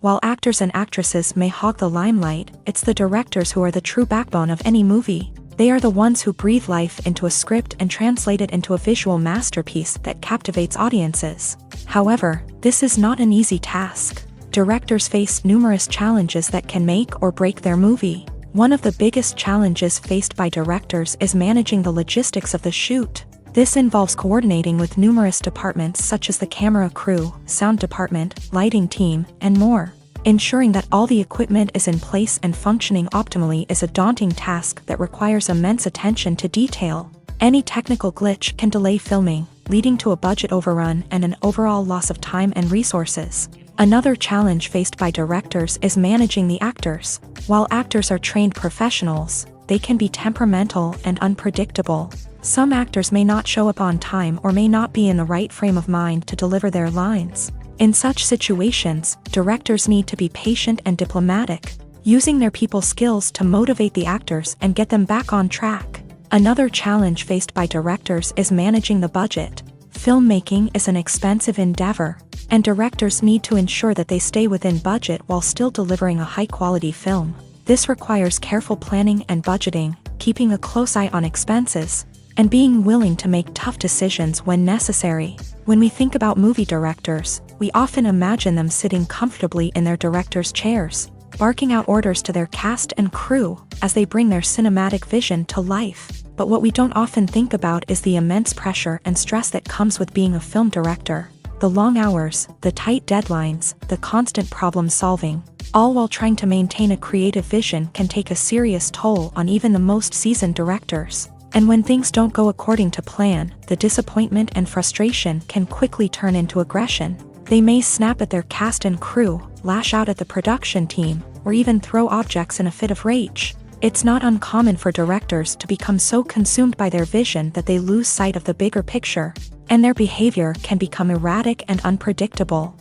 While actors and actresses may hog the limelight, it's the directors who are the true backbone of any movie. They are the ones who breathe life into a script and translate it into a visual masterpiece that captivates audiences. However, this is not an easy task. Directors face numerous challenges that can make or break their movie. One of the biggest challenges faced by directors is managing the logistics of the shoot. This involves coordinating with numerous departments such as the camera crew, sound department, lighting team, and more. Ensuring that all the equipment is in place and functioning optimally is a daunting task that requires immense attention to detail. Any technical glitch can delay filming, leading to a budget overrun and an overall loss of time and resources. Another challenge faced by directors is managing the actors. While actors are trained professionals, they can be temperamental and unpredictable. Some actors may not show up on time or may not be in the right frame of mind to deliver their lines. In such situations, directors need to be patient and diplomatic, using their people skills to motivate the actors and get them back on track. Another challenge faced by directors is managing the budget. Filmmaking is an expensive endeavor, and directors need to ensure that they stay within budget while still delivering a high-quality film. This requires careful planning and budgeting, keeping a close eye on expenses, and being willing to make tough decisions when necessary. When we think about movie directors, we often imagine them sitting comfortably in their director's chairs, barking out orders to their cast and crew as they bring their cinematic vision to life. But what we don't often think about is the immense pressure and stress that comes with being a film director. The long hours, the tight deadlines, the constant problem solving, all while trying to maintain a creative vision can take a serious toll on even the most seasoned directors. And when things don't go according to plan, the disappointment and frustration can quickly turn into aggression. They may snap at their cast and crew, lash out at the production team, or even throw objects in a fit of rage. It's not uncommon for directors to become so consumed by their vision that they lose sight of the bigger picture, and their behavior can become erratic and unpredictable.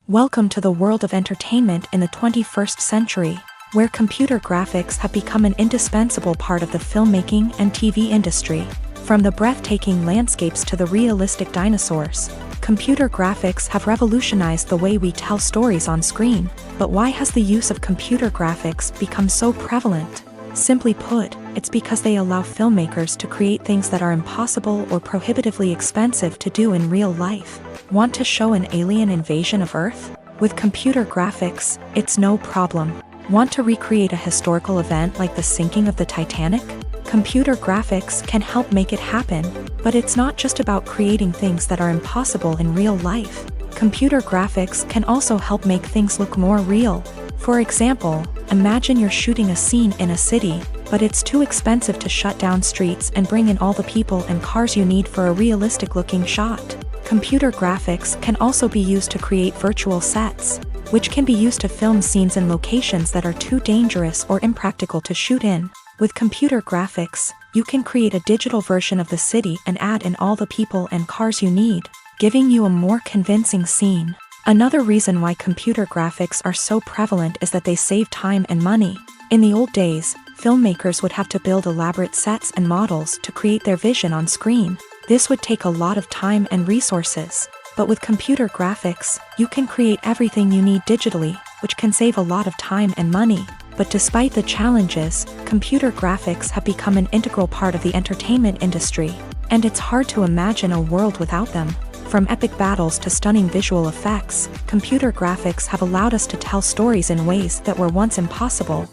Welcome to the world of entertainment in the 21st century, where computer graphics have become an indispensable part of the filmmaking and TV industry. From the breathtaking landscapes to the realistic dinosaurs, computer graphics have revolutionized the way we tell stories on screen. But why has the use of computer graphics become so prevalent? Simply put, it's because they allow filmmakers to create things that are impossible or prohibitively expensive to do in real life. Want to show an alien invasion of Earth? With computer graphics, it's no problem. Want to recreate a historical event like the sinking of the Titanic? Computer graphics can help make it happen, but it's not just about creating things that are impossible in real life. Computer graphics can also help make things look more real. For example, imagine you're shooting a scene in a city, but it's too expensive to shut down streets and bring in all the people and cars you need for a realistic-looking shot. Computer graphics can also be used to create virtual sets, which can be used to film scenes in locations that are too dangerous or impractical to shoot in. With computer graphics, you can create a digital version of the city and add in all the people and cars you need, giving you a more convincing scene. Another reason why computer graphics are so prevalent is that they save time and money. In the old days, filmmakers would have to build elaborate sets and models to create their vision on screen. This would take a lot of time and resources. But with computer graphics, you can create everything you need digitally, which can save a lot of time and money. But despite the challenges, computer graphics have become an integral part of the entertainment industry, and it's hard to imagine a world without them. From epic battles to stunning visual effects, computer graphics have allowed us to tell stories in ways that were once impossible.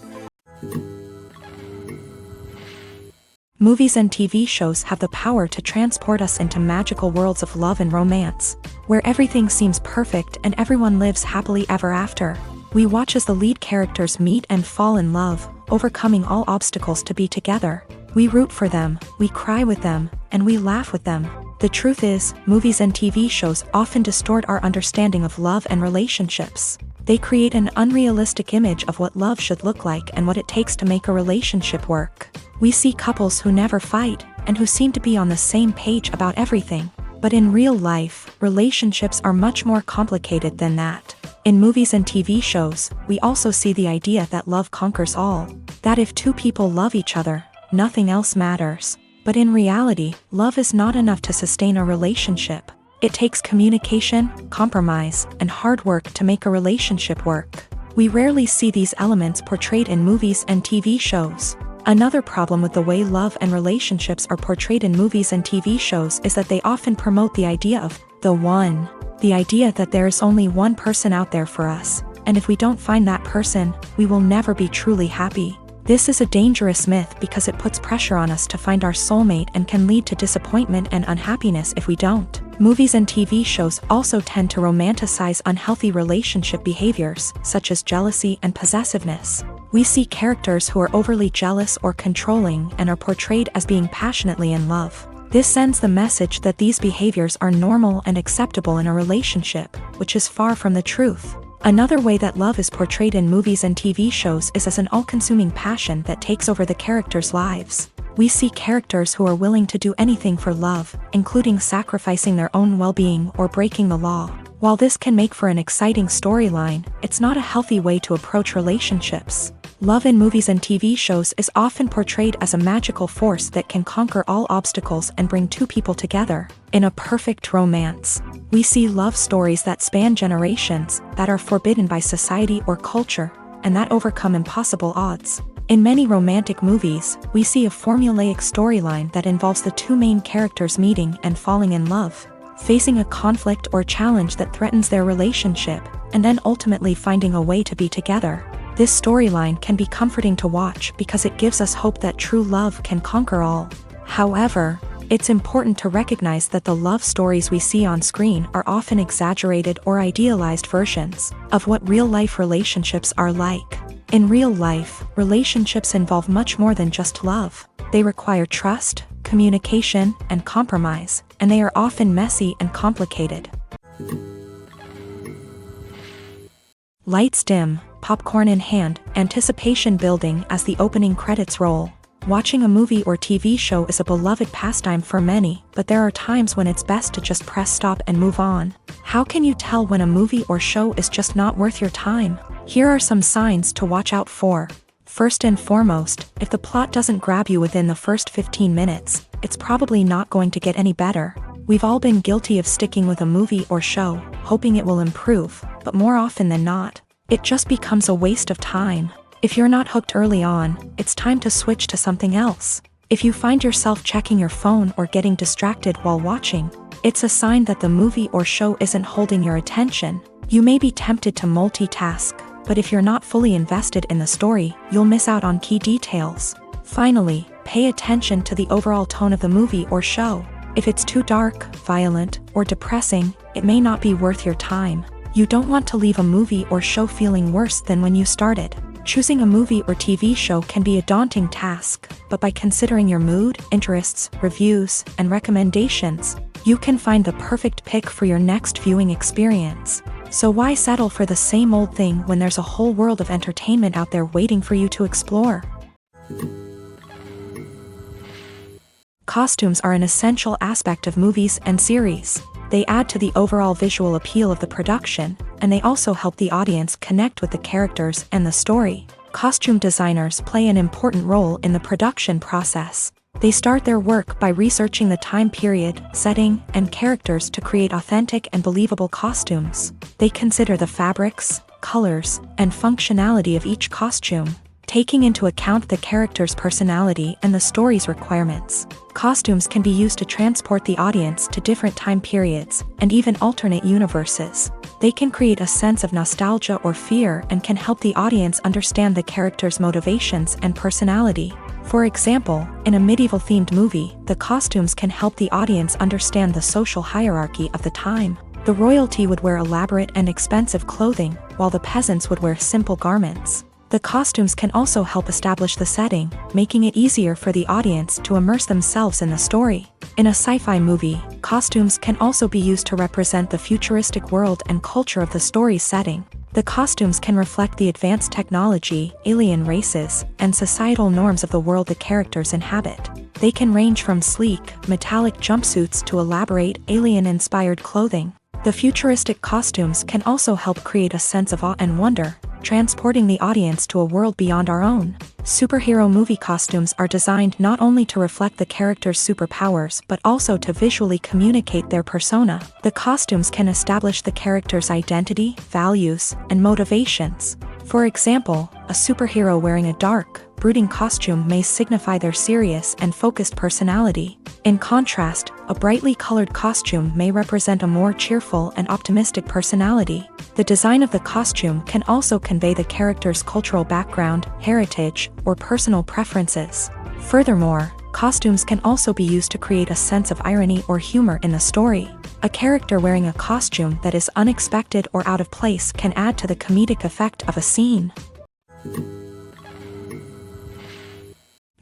Movies and TV shows have the power to transport us into magical worlds of love and romance, where everything seems perfect and everyone lives happily ever after. We watch as the lead characters meet and fall in love, overcoming all obstacles to be together. We root for them, we cry with them, and we laugh with them. The truth is, movies and TV shows often distort our understanding of love and relationships. They create an unrealistic image of what love should look like and what it takes to make a relationship work. We see couples who never fight, and who seem to be on the same page about everything. But in real life, relationships are much more complicated than that. In movies and TV shows, we also see the idea that love conquers all. That if two people love each other, nothing else matters. But in reality, love is not enough to sustain a relationship. It takes communication, compromise, and hard work to make a relationship work. We rarely see these elements portrayed in movies and TV shows. Another problem with the way love and relationships are portrayed in movies and TV shows is that they often promote the idea of the one. The idea that there is only one person out there for us, and if we don't find that person, we will never be truly happy. This is a dangerous myth because it puts pressure on us to find our soulmate and can lead to disappointment and unhappiness if we don't. Movies and TV shows also tend to romanticize unhealthy relationship behaviors, such as jealousy and possessiveness. We see characters who are overly jealous or controlling and are portrayed as being passionately in love. This sends the message that these behaviors are normal and acceptable in a relationship, which is far from the truth. Another way that love is portrayed in movies and TV shows is as an all-consuming passion that takes over the characters' lives. We see characters who are willing to do anything for love, including sacrificing their own well-being or breaking the law. While this can make for an exciting storyline, it's not a healthy way to approach relationships. Love in movies and TV shows is often portrayed as a magical force that can conquer all obstacles and bring two people together. In a perfect romance, we see love stories that span generations, that are forbidden by society or culture, and that overcome impossible odds. In many romantic movies, we see a formulaic storyline that involves the two main characters meeting and falling in love, facing a conflict or challenge that threatens their relationship, and then ultimately finding a way to be together. This storyline can be comforting to watch because it gives us hope that true love can conquer all. However, it's important to recognize that the love stories we see on screen are often exaggerated or idealized versions of what real-life relationships are like. In real life, relationships involve much more than just love. They require trust, communication, and compromise, and they are often messy and complicated. Lights dim, popcorn in hand, anticipation building as the opening credits roll. Watching a movie or TV show is a beloved pastime for many, but there are times when it's best to just press stop and move on. How can you tell when a movie or show is just not worth your time? Here are some signs to watch out for. First and foremost, if the plot doesn't grab you within the first 15 minutes, it's probably not going to get any better. We've all been guilty of sticking with a movie or show, hoping it will improve, but more often than not, it just becomes a waste of time. If you're not hooked early on, it's time to switch to something else. If you find yourself checking your phone or getting distracted while watching, it's a sign that the movie or show isn't holding your attention. You may be tempted to multitask, but if you're not fully invested in the story, you'll miss out on key details. Finally, pay attention to the overall tone of the movie or show. If it's too dark, violent, or depressing, it may not be worth your time. You don't want to leave a movie or show feeling worse than when you started. Choosing a movie or TV show can be a daunting task, but by considering your mood, interests, reviews, and recommendations, you can find the perfect pick for your next viewing experience. So why settle for the same old thing when there's a whole world of entertainment out there waiting for you to explore? Costumes are an essential aspect of movies and series. They add to the overall visual appeal of the production, and they also help the audience connect with the characters and the story. Costume designers play an important role in the production process. They start their work by researching the time period, setting, and characters to create authentic and believable costumes. They consider the fabrics, colors, and functionality of each costume, taking into account the character's personality and the story's requirements. Costumes can be used to transport the audience to different time periods, and even alternate universes. They can create a sense of nostalgia or fear and can help the audience understand the character's motivations and personality. For example, in a medieval-themed movie, the costumes can help the audience understand the social hierarchy of the time. The royalty would wear elaborate and expensive clothing, while the peasants would wear simple garments. The costumes can also help establish the setting, making it easier for the audience to immerse themselves in the story. In a sci-fi movie, costumes can also be used to represent the futuristic world and culture of the story's setting. The costumes can reflect the advanced technology, alien races, and societal norms of the world the characters inhabit. They can range from sleek, metallic jumpsuits to elaborate, alien-inspired clothing. The futuristic costumes can also help create a sense of awe and wonder, transporting the audience to a world beyond our own. Superhero movie costumes are designed not only to reflect the character's superpowers but also to visually communicate their persona. The costumes can establish the character's identity, values, and motivations. For example, a superhero wearing a dark, brooding costume may signify their serious and focused personality. In contrast, a brightly colored costume may represent a more cheerful and optimistic personality. The design of the costume can also convey the character's cultural background, heritage, or personal preferences. Furthermore, costumes can also be used to create a sense of irony or humor in the story. A character wearing a costume that is unexpected or out of place can add to the comedic effect of a scene.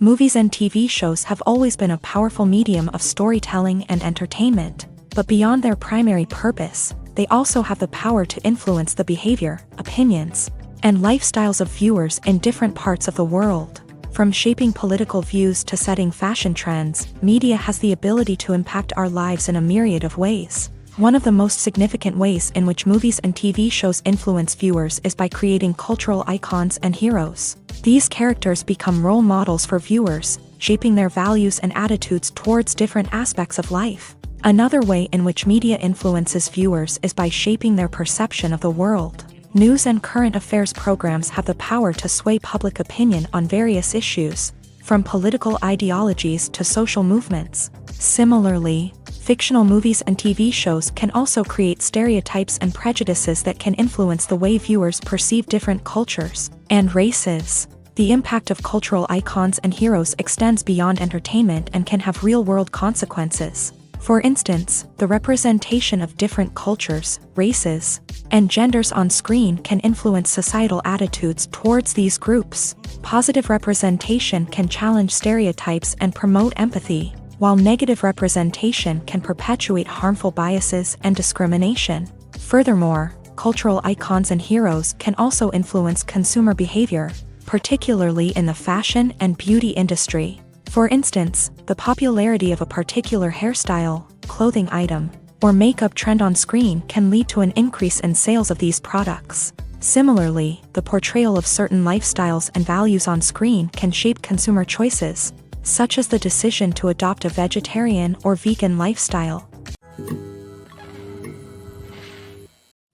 Movies and TV shows have always been a powerful medium of storytelling and entertainment, but beyond their primary purpose, they also have the power to influence the behavior, opinions, and lifestyles of viewers in different parts of the world. From shaping political views to setting fashion trends, media has the ability to impact our lives in a myriad of ways. One of the most significant ways in which movies and TV shows influence viewers is by creating cultural icons and heroes. These characters become role models for viewers, shaping their values and attitudes towards different aspects of life. Another way in which media influences viewers is by shaping their perception of the world. News and current affairs programs have the power to sway public opinion on various issues, from political ideologies to social movements. Similarly, fictional movies and TV shows can also create stereotypes and prejudices that can influence the way viewers perceive different cultures and races. The impact of cultural icons and heroes extends beyond entertainment and can have real-world consequences. For instance, the representation of different cultures, races, and genders on screen can influence societal attitudes towards these groups. Positive representation can challenge stereotypes and promote empathy, while negative representation can perpetuate harmful biases and discrimination. Furthermore, cultural icons and heroes can also influence consumer behavior, particularly in the fashion and beauty industry. For instance, the popularity of a particular hairstyle, clothing item, or makeup trend on screen can lead to an increase in sales of these products. Similarly, the portrayal of certain lifestyles and values on screen can shape consumer choices, such as the decision to adopt a vegetarian or vegan lifestyle.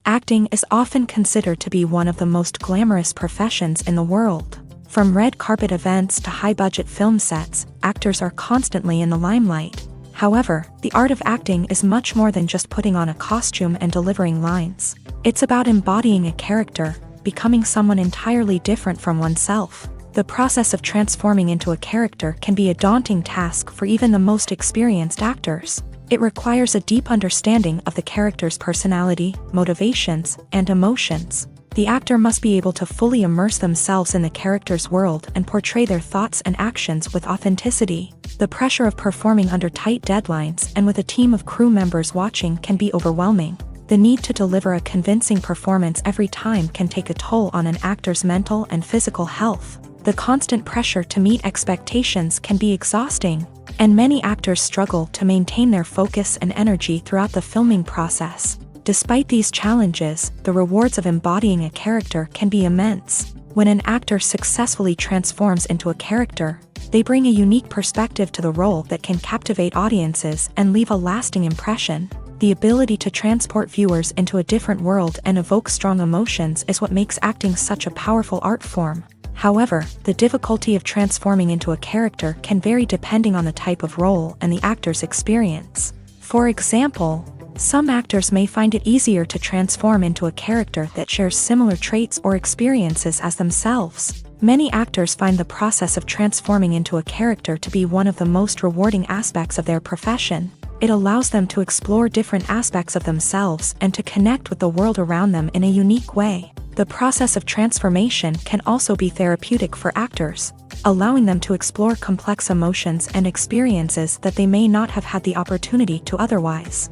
Acting is often considered to be one of the most glamorous professions in the world. From red carpet events to high-budget film sets, actors are constantly in the limelight. However, the art of acting is much more than just putting on a costume and delivering lines. It's about embodying a character, becoming someone entirely different from oneself. The process of transforming into a character can be a daunting task for even the most experienced actors. It requires a deep understanding of the character's personality, motivations, and emotions. The actor must be able to fully immerse themselves in the character's world and portray their thoughts and actions with authenticity. The pressure of performing under tight deadlines and with a team of crew members watching can be overwhelming. The need to deliver a convincing performance every time can take a toll on an actor's mental and physical health. The constant pressure to meet expectations can be exhausting, and many actors struggle to maintain their focus and energy throughout the filming process. Despite these challenges, the rewards of embodying a character can be immense. When an actor successfully transforms into a character, they bring a unique perspective to the role that can captivate audiences and leave a lasting impression. The ability to transport viewers into a different world and evoke strong emotions is what makes acting such a powerful art form. However, the difficulty of transforming into a character can vary depending on the type of role and the actor's experience. For example, some actors may find it easier to transform into a character that shares similar traits or experiences as themselves. Many actors find the process of transforming into a character to be one of the most rewarding aspects of their profession. It allows them to explore different aspects of themselves and to connect with the world around them in a unique way. The process of transformation can also be therapeutic for actors. allowing them to explore complex emotions and experiences that they may not have had the opportunity to otherwise.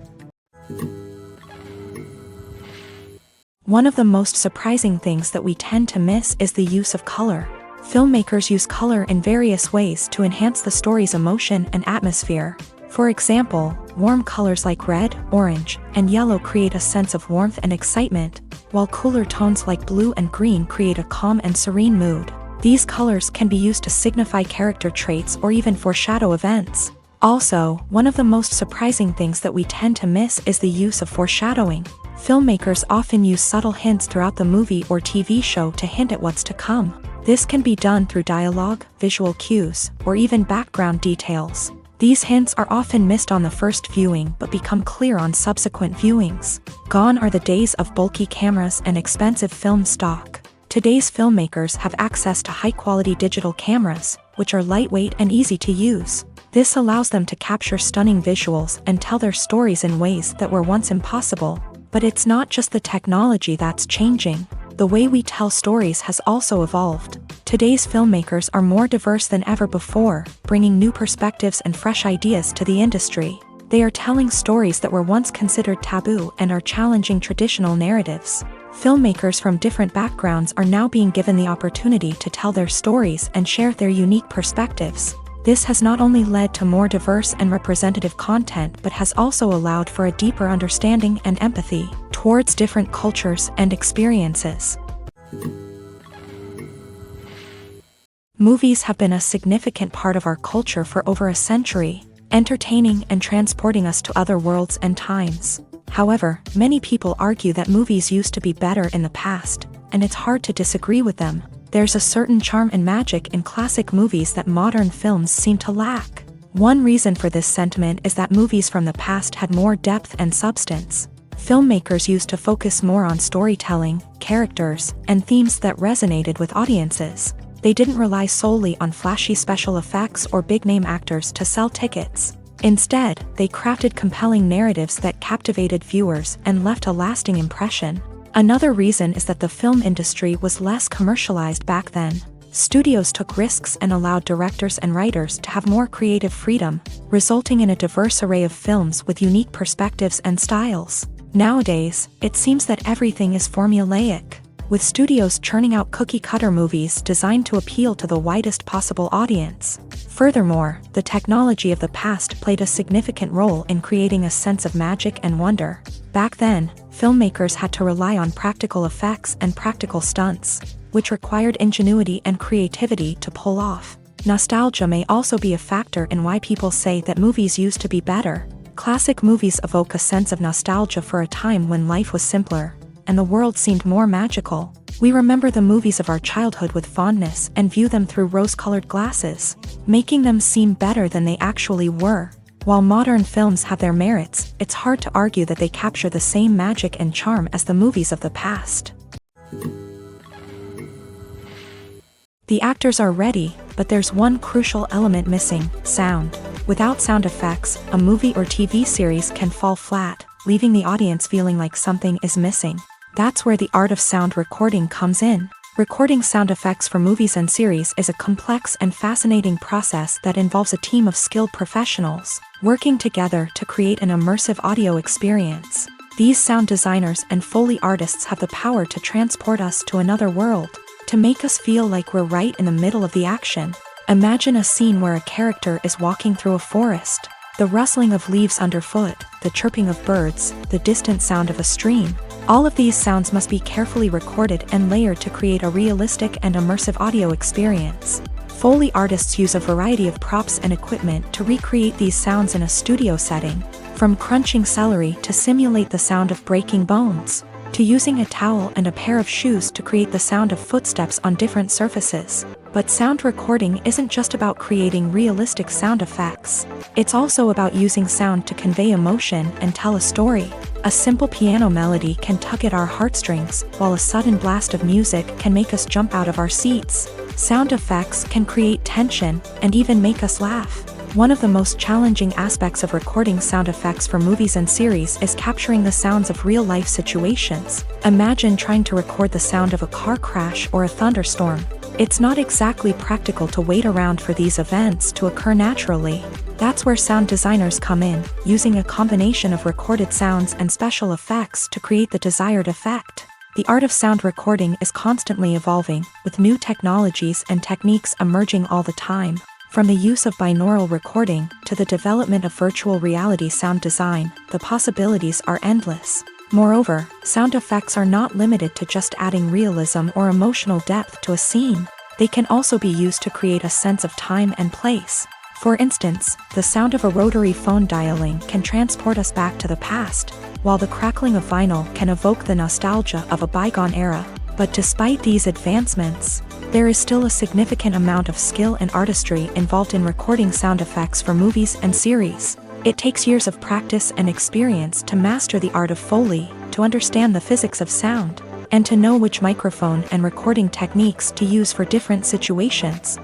One of the most surprising things that we tend to miss is the use of color. Filmmakers use color in various ways to enhance the story's emotion and atmosphere. For example, warm colors like red, orange, and yellow create a sense of warmth and excitement, while cooler tones like blue and green create a calm and serene mood. These colors can be used to signify character traits or even foreshadow events. Also, one of the most surprising things that we tend to miss is the use of foreshadowing. Filmmakers often use subtle hints throughout the movie or TV show to hint at what's to come. This can be done through dialogue, visual cues, or even background details. These hints are often missed on the first viewing but become clear on subsequent viewings. Gone are the days of bulky cameras and expensive film stock. Today's filmmakers have access to high-quality digital cameras, which are lightweight and easy to use. This allows them to capture stunning visuals and tell their stories in ways that were once impossible. But it's not just the technology that's changing. The way we tell stories has also evolved. Today's filmmakers are more diverse than ever before, bringing new perspectives and fresh ideas to the industry. They are telling stories that were once considered taboo and are challenging traditional narratives. Filmmakers from different backgrounds are now being given the opportunity to tell their stories and share their unique perspectives. This has not only led to more diverse and representative content but has also allowed for a deeper understanding and empathy towards different cultures and experiences. Movies have been a significant part of our culture for over a century, entertaining and transporting us to other worlds and times. However, many people argue that movies used to be better in the past, and it's hard to disagree with them. There's a certain charm and magic in classic movies that modern films seem to lack. One reason for this sentiment is that movies from the past had more depth and substance. Filmmakers used to focus more on storytelling, characters, and themes that resonated with audiences. They didn't rely solely on flashy special effects or big-name actors to sell tickets. Instead, they crafted compelling narratives that captivated viewers and left a lasting impression. Another reason is that the film industry was less commercialized back then. Studios took risks and allowed directors and writers to have more creative freedom, resulting in a diverse array of films with unique perspectives and styles. Nowadays, it seems that everything is formulaic, with studios churning out cookie-cutter movies designed to appeal to the widest possible audience. Furthermore, the technology of the past played a significant role in creating a sense of magic and wonder. Back then, filmmakers had to rely on practical effects and practical stunts, which required ingenuity and creativity to pull off. Nostalgia may also be a factor in why people say that movies used to be better. Classic movies evoke a sense of nostalgia for a time when life was simpler, and the world seemed more magical. We remember the movies of our childhood with fondness and view them through rose-colored glasses, making them seem better than they actually were. While modern films have their merits, it's hard to argue that they capture the same magic and charm as the movies of the past. The actors are ready, but there's one crucial element missing: sound. Without sound effects, a movie or TV series can fall flat, leaving the audience feeling like something is missing. That's where the art of sound recording comes in. Recording sound effects for movies and series is a complex and fascinating process that involves a team of skilled professionals working together to create an immersive audio experience. These sound designers and Foley artists have the power to transport us to another world, to make us feel like we're right in the middle of the action. Imagine a scene where a character is walking through a forest. The rustling of leaves underfoot, the chirping of birds, the distant sound of a stream. All of these sounds must be carefully recorded and layered to create a realistic and immersive audio experience. Foley artists use a variety of props and equipment to recreate these sounds in a studio setting, from crunching celery to simulate the sound of breaking bones, to using a towel and a pair of shoes to create the sound of footsteps on different surfaces. But sound recording isn't just about creating realistic sound effects. It's also about using sound to convey emotion and tell a story. A simple piano melody can tug at our heartstrings, while a sudden blast of music can make us jump out of our seats. Sound effects can create tension and even make us laugh. One of the most challenging aspects of recording sound effects for movies and series is capturing the sounds of real-life situations. Imagine trying to record the sound of a car crash or a thunderstorm. It's not exactly practical to wait around for these events to occur naturally. That's where sound designers come in, using a combination of recorded sounds and special effects to create the desired effect. The art of sound recording is constantly evolving, with new technologies and techniques emerging all the time. From the use of binaural recording to the development of virtual reality sound design, the possibilities are endless. Moreover, sound effects are not limited to just adding realism or emotional depth to a scene. They can also be used to create a sense of time and place. For instance, the sound of a rotary phone dialing can transport us back to the past, while the crackling of vinyl can evoke the nostalgia of a bygone era. But despite these advancements, there is still a significant amount of skill and artistry involved in recording sound effects for movies and series. It takes years of practice and experience to master the art of Foley, to understand the physics of sound, and to know which microphone and recording techniques to use for different situations.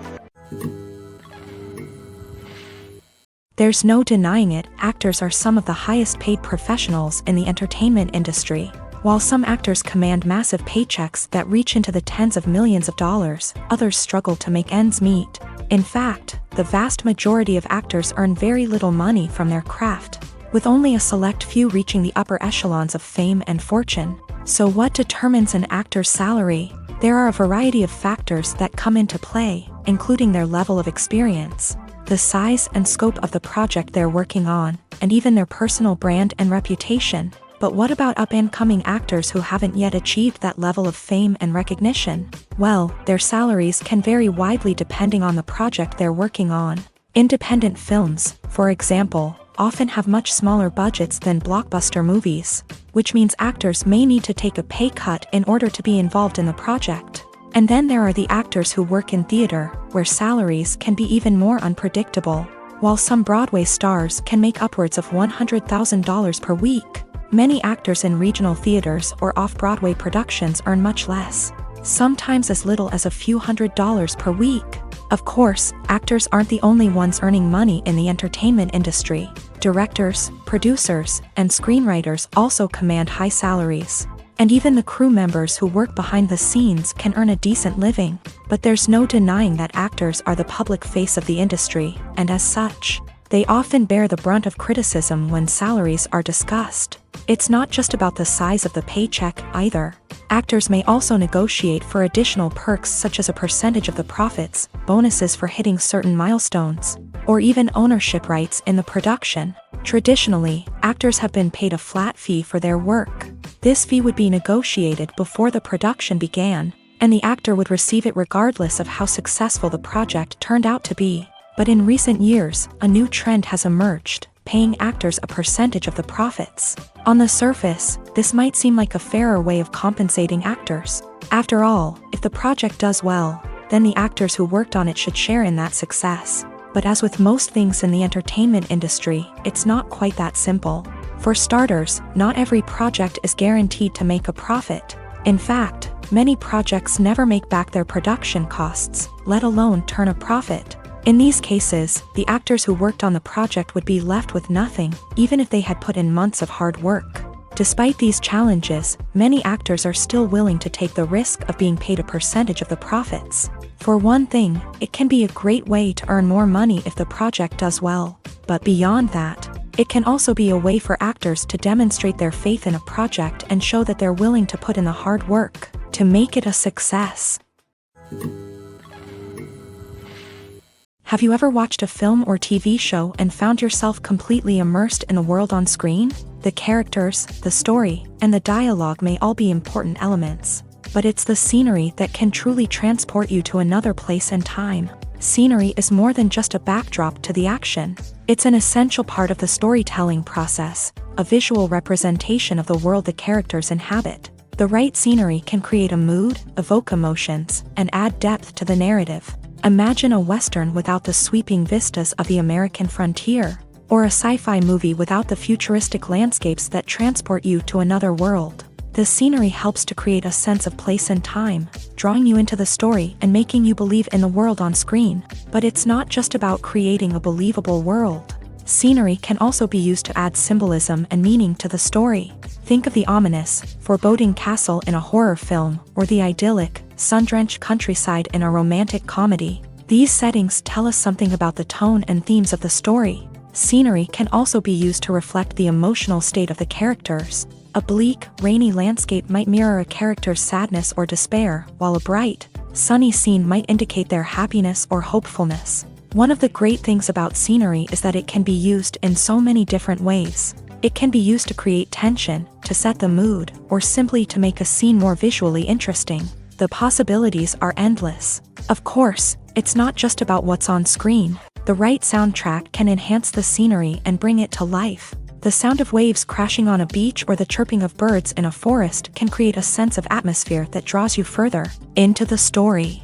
There's no denying it, actors are some of the highest paid professionals in the entertainment industry. While some actors command massive paychecks that reach into the tens of millions of dollars, others struggle to make ends meet. In fact, the vast majority of actors earn very little money from their craft, with only a select few reaching the upper echelons of fame and fortune. So what determines an actor's salary? There are a variety of factors that come into play, including their level of experience, the size and scope of the project they're working on, and even their personal brand and reputation. But what about up-and-coming actors who haven't yet achieved that level of fame and recognition? Well, their salaries can vary widely depending on the project they're working on. Independent films, for example, often have much smaller budgets than blockbuster movies, which means actors may need to take a pay cut in order to be involved in the project. And then there are the actors who work in theater, where salaries can be even more unpredictable. While some Broadway stars can make upwards of $100,000 per week, many actors in regional theaters or off-Broadway productions earn much less, sometimes as little as a few $100s per week. Of course, actors aren't the only ones earning money in the entertainment industry. Directors, producers, and screenwriters also command high salaries. And even the crew members who work behind the scenes can earn a decent living. But there's no denying that actors are the public face of the industry, and as such, they often bear the brunt of criticism when salaries are discussed. It's not just about the size of the paycheck, either. Actors may also negotiate for additional perks such as a percentage of the profits, bonuses for hitting certain milestones, or even ownership rights in the production. Traditionally, actors have been paid a flat fee for their work. This fee would be negotiated before the production began, and the actor would receive it regardless of how successful the project turned out to be. But in recent years, a new trend has emerged, paying actors a percentage of the profits. On the surface, this might seem like a fairer way of compensating actors. After all, if the project does well, then the actors who worked on it should share in that success. But as with most things in the entertainment industry, it's not quite that simple. For starters, not every project is guaranteed to make a profit. In fact, many projects never make back their production costs, let alone turn a profit. In these cases, the actors who worked on the project would be left with nothing, even if they had put in months of hard work. Despite these challenges, many actors are still willing to take the risk of being paid a percentage of the profits. For one thing, it can be a great way to earn more money if the project does well. But beyond that, it can also be a way for actors to demonstrate their faith in a project and show that they're willing to put in the hard work to make it a success. Have you ever watched a film or TV show and found yourself completely immersed in the world on screen? The characters, the story, and the dialogue may all be important elements, but it's the scenery that can truly transport you to another place and time. Scenery is more than just a backdrop to the action. It's an essential part of the storytelling process, a visual representation of the world the characters inhabit. The right scenery can create a mood, evoke emotions, and add depth to the narrative. Imagine a Western without the sweeping vistas of the American frontier, or a sci-fi movie without the futuristic landscapes that transport you to another world. The scenery helps to create a sense of place and time, drawing you into the story and making you believe in the world on screen. But it's not just about creating a believable world. Scenery can also be used to add symbolism and meaning to the story. Think of the ominous, foreboding castle in a horror film, or the idyllic, sun-drenched countryside in a romantic comedy. These settings tell us something about the tone and themes of the story. Scenery can also be used to reflect the emotional state of the characters. A bleak, rainy landscape might mirror a character's sadness or despair, while a bright, sunny scene might indicate their happiness or hopefulness. One of the great things about scenery is that it can be used in so many different ways. It can be used to create tension, to set the mood, or simply to make a scene more visually interesting. The possibilities are endless. Of course, it's not just about what's on screen. The right soundtrack can enhance the scenery and bring it to life. The sound of waves crashing on a beach or the chirping of birds in a forest can create a sense of atmosphere that draws you further into the story.